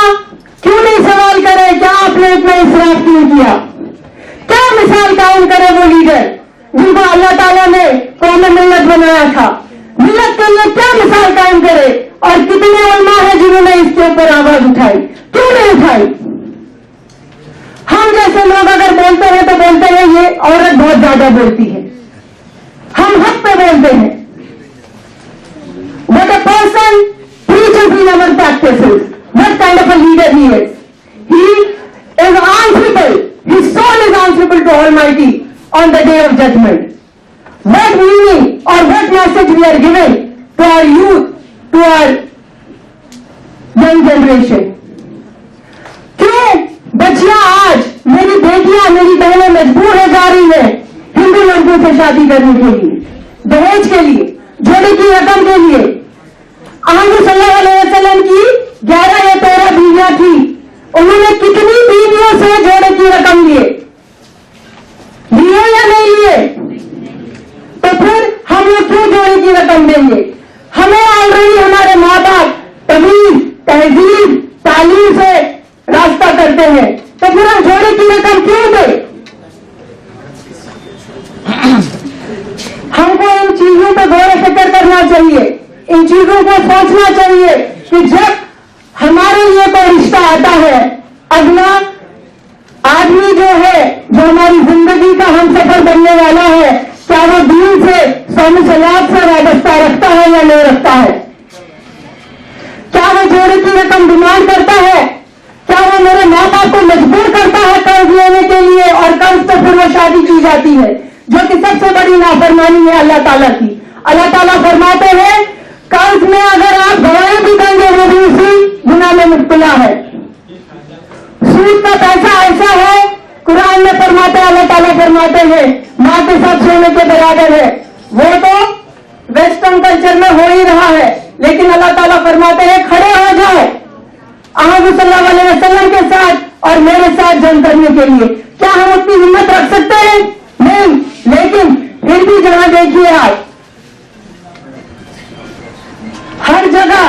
क्यों नहीं सवाल करे क्या आपने इतना इसराफ क्यों किया? क्या मिसाल कायम करे वो लीडर जिनको अल्लाह ताला ने कौम मिल्लत बनाया था? ملت کے لیے کیا مثال قائم کرے, اور کتنے علماء ہیں جنہوں نے اس کے اوپر آواز اٹھائی, کیوں نہیں اٹھائی؟ ہم جیسے لوگ اگر بولتے ہیں تو بولتے ہیں یہ عورت بہت زیادہ بولتی ہے, ہم حق پہ بولتے ہیں. What a person preaches in our practices, what kind of a leader he is. He is answerable, his soul is answerable to Almighty on the day of judgment. What meaning or what message we are giving to our youth, to our young generation? کیوں بچیاں آج, میری بیٹیاں, میری بہنیں مجبور ہو جا رہی ہیں ہندو لڑکوں سے شادی کرنے کے لیے, دہیج کے لیے, جوڑے کی رقم کے لیے. حضور صلی اللہ علیہ وسلم کی 11 یا 13 بیویاں تھی, انہوں نے کتنی بیویوں سے جوڑے کی رقم لیے یا نہیں لیے؟ تو پھر ہم لوگ کیوں جوڑے کی رقم دیں گے؟ ہمیں آلریڈی ہمارے ماں باپ تمیز, تہذیب, تعلیم سے راستہ کرتے ہیں, تو پھر ہم جوڑے کی رقم کیوں دیں؟ ہم کو ان چیزوں پہ غور و فکر کرنا چاہیے, ان چیزوں کو سوچنا چاہیے کہ جب ہمارے لیے کوئی رشتہ آتا ہے, اگلا آدمی جو ہے, جو ہماری زندگی کا ہم سفر بننے والا ہے, کیا وہ دین سے, سوم سلاد سے وابستہ رکھتا ہے یا نہیں رکھتا ہے؟ کیا وہ جوڑے کی رقم ڈیمانڈ کرتا ہے؟ کیا وہ میرے ماں باپ کو مجبور کرتا ہے قرض لینے کے لیے, اور قرض پہ پھر وہ شادی کی جاتی ہے, جو کہ سب سے بڑی نافرمانی ہے اللہ تعالیٰ کی. اللہ تعالیٰ فرماتے ہیں قرض میں اگر آپ گواہی بھی دیں گے وہ بھی اسی گناہ میں مبتلا ہے. سود کا پیسہ ایسا ہے, قرآن میں فرماتے ہیں, اللہ تعالیٰ فرماتے ہیں ماں کے ساتھ سونے کے برابر ہے. وہ تو ویسٹرن کلچر میں ہو ہی رہا ہے, لیکن اللہ تعالیٰ فرماتے ہیں کھڑے ہو جاؤ حضور صلی اللہ علیہ وسلم کے ساتھ اور میرے ساتھ جنگ کرنے کے لیے. کیا ہم اپنی ہمت رکھ سکتے ہیں؟ نہیں. لیکن پھر بھی جہاں دیکھیے آپ, ہر جگہ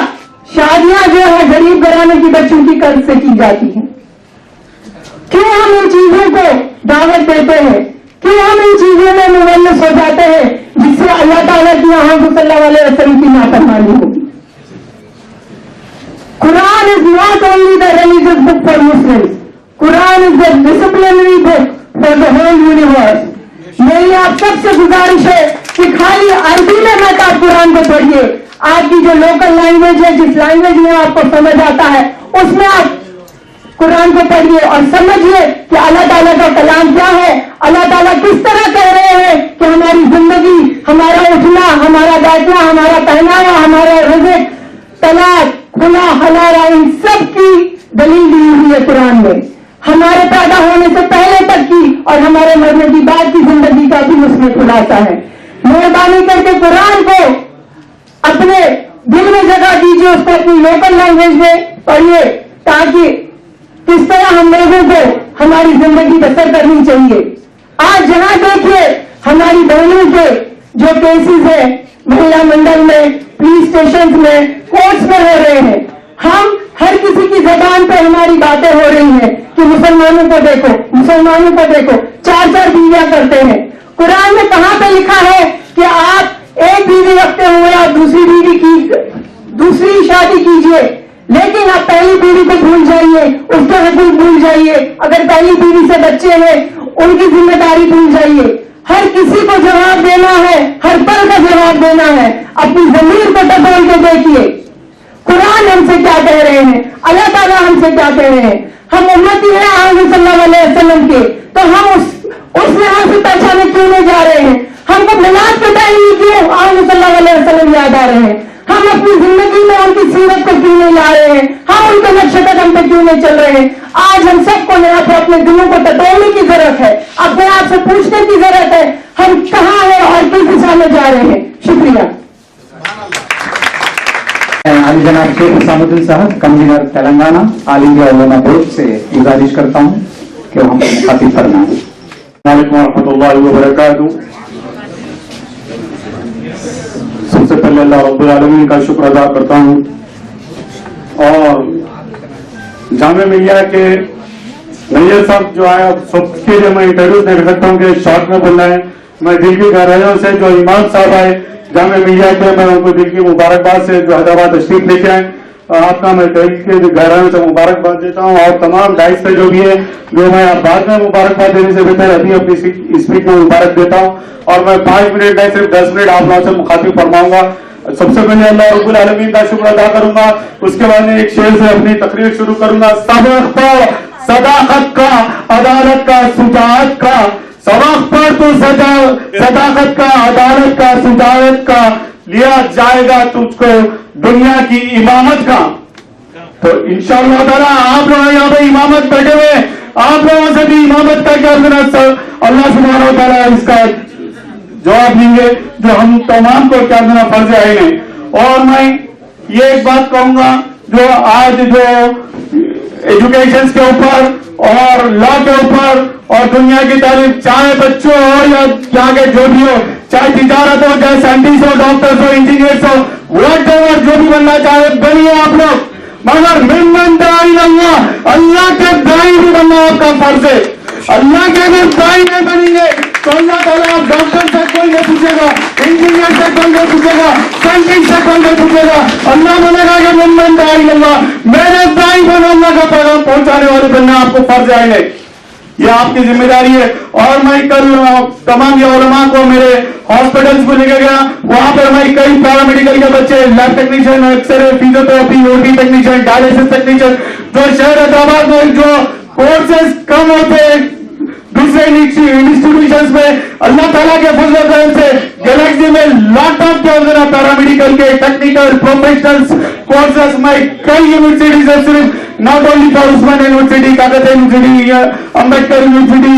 شادیاں جو ہے غریب گھرانے کی بچوں کی قرض سے کی جاتی ہیں. کیوں ہم ان چیزوں کو دعوت دیتے ہیں؟ کیوں ہم ان چیزوں میں ملوث ہو جاتے ہیں جس سے اللہ تعالیٰ کی حضور صلی اللہ علیہ وسلم کی نافرمانی ہوگی؟ Quran is not only the religious book for Muslims, Quran is the disciplinary book for the whole universe. میری آپ سب سے گزارش ہے کہ خالی عربی میں مت آپ قرآن کو پڑھیے, آپ کی جو لوکل لینگویج ہے, جس لینگویج میں آپ کو سمجھ آتا ہے, اس میں آپ قرآن کو پڑھیے اور سمجھیے کہ اللہ تعالیٰ کا کلام کیا ہے, اللہ تعالیٰ کس طرح کہہ رہے ہیں کہ ہماری زندگی, ہمارا اٹھنا, ہمارا بیٹھنا, ہمارا پہناوا, ہمارا رزق, طلاق, کھلا, حلال, ان سب کی دلیل دی ہوئی ہے قرآن میں. ہمارے پیدا ہونے سے پہلے تک کی اور ہمارے مرنے کی بعد کی زندگی کا بھی اس میں خلاصہ ہے. مہربانی کر کے قرآن کو اپنے دل میں جگہ دیجیے, اس کو اپنی لوکل لینگویج میں پڑھیے, تاکہ کس طرح ہم لوگوں کو ہماری زندگی بسر کرنی چاہیے. آج جہاں دیکھیے ہماری بہنوں کے جو کیسز ہیں مہیلا منڈل میں, پولیس اسٹیشن میں, کورٹس میں ہو رہے ہیں, ہم ہر کسی کی زبان پہ ہماری باتیں ہو رہی ہیں کہ مسلمانوں کو دیکھو, مسلمانوں کو دیکھو, 4 بیویاں کرتے ہیں. قرآن میں کہاں پہ لکھا ہے کہ آپ ایک بیوی رکھتے ہوئے آپ دوسری شادی کیجئے, لیکن آپ پہلی بیوی کو بھول جائیے, اس کے حقوق بھول جائیے, اگر پہلی بیوی سے بچے ہیں ان کی ذمہ داری بھول جائیے. ہر کسی کو جواب دینا ہے, ہر پل کا جواب دینا ہے. اپنی ضمیر کو ٹٹول کے دیکھیے قرآن ہم سے کیا کہہ رہے ہیں, اللہ تعالیٰ ہم سے کیا کہہ رہے ہیں. ہم امتی ہیں حضور صلی اللہ علیہ وسلم کے, تو ہم اس لحاظ سے پہچانے کیوں نہیں جا رہے ہیں؟ ہم کو میلاد کے ٹائم میں کیوں حضور صلی اللہ علیہ وسلم یاد آ رہے ہیں؟ ہم اپنی زندگی میں ان کی سیرت کو کیوں نہیں لا رہے ہیں؟ ہم ان کے نقش قدم پہ کیوں نہیں چل رہے ہیں؟ آج ہم سب کو یہاں پہ اپنے دلوں کو ٹٹولنے کی ضرورت ہے, اپنے آپ سے پوچھنے کی ضرورت ہے ہم کہاں ہیں اور کس دشا میں جا رہے ہیں. شکریہ. علی جناب شیخ حسام الدین صاحب, کنوینر تلنگانہ آل انڈیا علماء بورڈ سے گزارش کرتا ہوں کہ ہم مخاطب فرمائیں. السلام علیکم ورحمۃ اللہ وبرکاتہ. سب سے پہلے اللہ رب العالمین کا شکر ادا کرتا ہوں, اور جامعہ ملیہ کے نیر صاحب جو آیا سب کے لیے میں انٹروڈیوس نہیں کر سکتا ہوں کہ شارٹ میں بولنا ہے. میں دل کی گہرائیوں سے جو امام صاحب آئے, जामिया मिलिया के मैं उनको दिल की मुबारकबाद से जो हैदराबाद तशरीफ लेके आए, आपका मैं दिल के गहराइयों से मुबारकबाद देता हूँ। और तमाम डाइस से जो भी है, जो मैं बाद में मुबारकबाद देने से बेहतर अभी अपनी स्पीच में मुबारक देता हूँ। और मैं 5 मिनट नहीं सिर्फ 10 मिनट आप लोगों से मुखातिब फरमाऊंगा। सबसे पहले अल्लाह रब्बुल आलमीन का शुक्र अदा करूंगा, उसके बाद में एक शेर से अपनी तकरीर शुरू करूंगा। सबक पर सदाकत का, अदालत का, सुजात का, सबक पर तो सदाकत का, अदालत का, सुजात का, लिया जाएगा तुझको दुनिया की इमामत का। तो इंशाअल्लाह ताला आप लोग यहाँ पे इमामत बैठे हुए, आप लोगों से भी इमामत का क्या अल्लाह सुब्हानहू व तआला इसका जवाब देंगे, जो हम तमाम को क्या देना फर्ज है। और मैं ये एक बात कहूंगा, जो आज जो एजुकेशन के ऊपर और लॉ के ऊपर और दुनिया की तालीम, चाहे बच्चों हो या यहाँ के जो भी हो, चाहे तिजारत हो, चाहे साइंटिस्ट हो, डॉक्टर्स हो, इंजीनियर्स हो, वट एवर जो भी बनना चाहे बनिए आप लोग, मगर मिम्मन दाई अल्लाह, अल्लाह के दाई भी बनना आपका फर्ज है। अल्लाह के अगर दाई नहीं बनेंगे तो अल्लाह ताला आप डॉक्टर से कोई नहीं पूछेगा, इंजीनियर से कोई नहीं पूछेगा, साइंटिस्ट से कोई नहीं पूछेगा। अल्लाह बोलेगा कि मिम्मन दाई अल्लाह, मेरे दाई बनो, अल्लाह का पैगाम पहुंचाने वाले बनना आपको फर्ज है, ये आपकी जिम्मेदारी है। और मैं कल तमाम ये उलमा को मेरे हॉस्पिटल्स को लेकर गया, वहां पर मैं कई पैरामेडिकल के बच्चे, lab technician, x-ray, physiotherapy, OT technician, dialysis technician, जो शहर हैदराबाद में जो कोर्सेज कम होते हैं दूसरे इंस्टीट्यूशन में, अल्लाह ताला के फजल करम से गैलेक्सी में लॉट ऑफ पैरामेडिकल के टेक्निकल प्रोफेशनल्स कोर्सेज में कई यूनिवर्सिटीज है, सिर्फ not only for Usman university, Kakatiya university, Ambedkar university,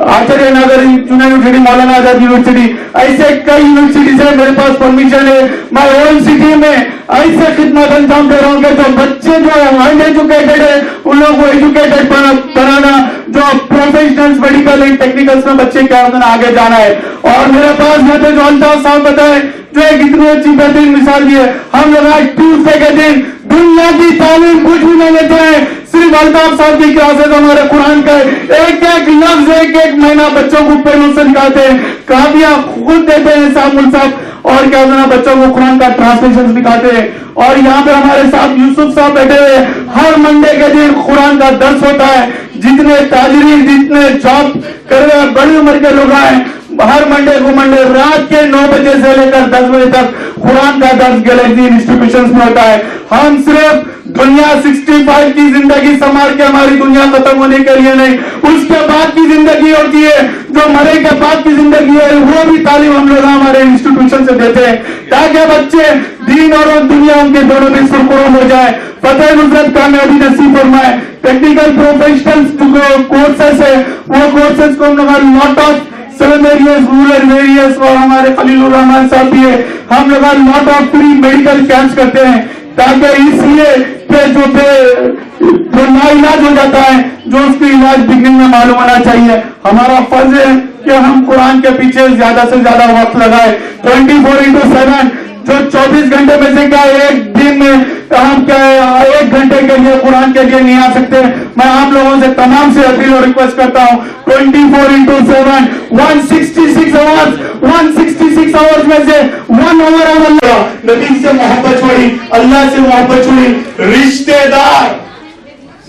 Acharya Nagar university, Maulana Azad university, ऐसे कई यूनिवर्सिटी से मेरे पास परमिशन है। मैं ओएमसीटी में ऐसे खिदमत अंजाम दे रहा हूँ कि जो बच्चे जो अनएजुकेटेड है उन लोगों को एजुकेटेड बनाना, जो प्रोफेशनल्स मेडिकल एंड टेक्निकल्स में बच्चे क्या होना आगे जाना है। और मेरे पास यहाँ पे जो अल्ताफ साहब बताए, जो एक इतनी अच्छी बेहतरीन मिसाल भी है, हम लोग आज ट्यूसडे के दिन दुनिया की तालीम कुछ भी नहीं लेते हैं, सिर्फ अल्ताफ साहब की क्लासेस हमारे कुरान का एक एक लफ्ज एक एक महीना बच्चों को पहलू से निकालते हैं, काफिया खुद देते हैं सामुल साहब, और क्या होना बच्चों को कुरान का ट्रांसलेशन दिखाते हैं। और यहाँ पे हमारे साथ यूसुफ साहब बैठे हुए, हर मंडे के दिन कुरान का दर्स होता है। जितने ताजरी, जितने जॉब कर रहे बड़ी उम्र के लोग आए, हर मंडे को मंडे रात के 9 बजे से लेकर 10 बजे तक कुरान का दर्स गैलेक्सी इंस्टीट्यूशन में होता है। हम सिर्फ दुनिया 65 की जिंदगी संभाल के हमारी दुनिया खत्म होने के लिए नहीं, उसके बाद की जिंदगी होती है, जो मरे के बाद की जिंदगी है, वो भी तालीम हम लोग हमारे इंस्टीट्यूशन से देते हैं, ताकि बच्चे दीन और दुनिया उनके दोनों में सुरखुरम हो जाए, फतेह नुसरत कामयाबी नसीब फरमाए। टेक्निकल प्रोफेशनल्स जो कोर्सेस है, वो कोर्सेस को हम लोग लॉट ऑफ सर्वेन एरियाज, रूरल एरियाज, और हमारे खलीलुर रहमान साहब भी है, हम लोग lot of free medical camps करते हैं, ताकि इसलिए जो नाइलाज हो जाता है, जो उसकी इलाज बिगनिंग में मालूम होना चाहिए। हमारा फर्ज है कि हम कुरान के पीछे ज्यादा से ज्यादा वक्त लगाए, 24/7, जो 24 घंटे में से क्या एक दिन में हम क्या 1 घंटे के लिए कुरान के लिए नहीं आ सकते। मैं आप लोगों से तमाम से अपील और रिक्वेस्ट करता हूँ, 24/7, 166 आवर्स में से 1 आवर नबी से मोहब्बत छोड़ी, अल्लाह से मोहब्बत छोड़ी,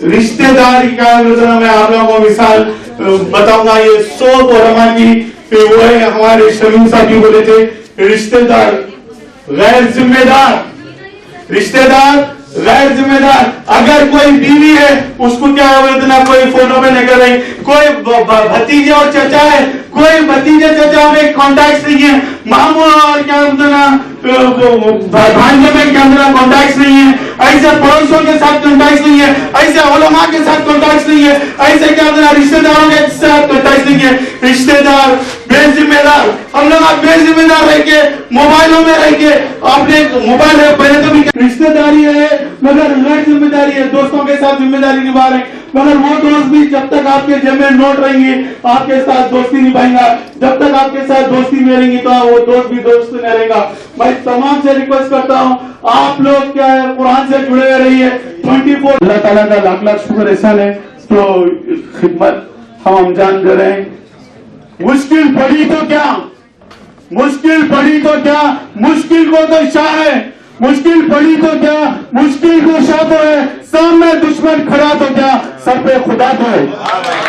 रिश्तेदार क्या मैं आप लोगों को मिसाल बताऊंगा। ये 100 उलमा की वो है, हमारे शमीम साहब भी बोले थे, रिश्तेदार गैर जिम्मेदार। अगर कोई बीवी है उसको क्या है, कोई फोटो में नहीं कर रही, कोई भतीजे और चचा है, कोई भतीजे चचा में कॉन्टैक्ट नहीं है, मामू और क्या भांजे में क्या कॉन्टैक्ट नहीं है, ऐसे पड़ोसियों के साथ कॉन्टैक्ट नहीं है, ऐसे उलमा के साथ कॉन्टैक्ट नहीं है, ऐसे क्या रिश्तेदारों के साथ कॉन्टैक्ट नहीं है। रिश्तेदार बेजिम्मेदार, हम लोग आप बेजिम्मेदार रह के मोबाइलों में रह के अपने मोबाइल पहले तो भी रिश्तेदारी है मगर गैर जिम्मेदारी है, दोस्तों के साथ जिम्मेदारी निभा रहे हैं, मगर वो दोस्त भी जब तक आपके जेब में नोट रहेंगे आपके साथ दोस्ती निभाएंगा, जब तक आपके साथ दोस्ती में रहेंगी तो वो दोस्त भी दोस्त नहीं रहेगा। मैं तमाम से रिक्वेस्ट करता हूँ, आप लोग क्या है कुरान से जुड़े हुए रहिए 24। अल्लाह ताला का लाख लाख शुक्र एहसान है, तो खिदमत हम अंजाम दे रहे हैं। मुश्किल पड़ी तो क्या, मुश्किल पड़ी तो क्या, मुश्किल को तो शाह है, मुश्किल पड़ी तो क्या, मुश्किल को शाह तो है, सामने दुश्मन खड़ा तो क्या, सर पे खुदा तो है।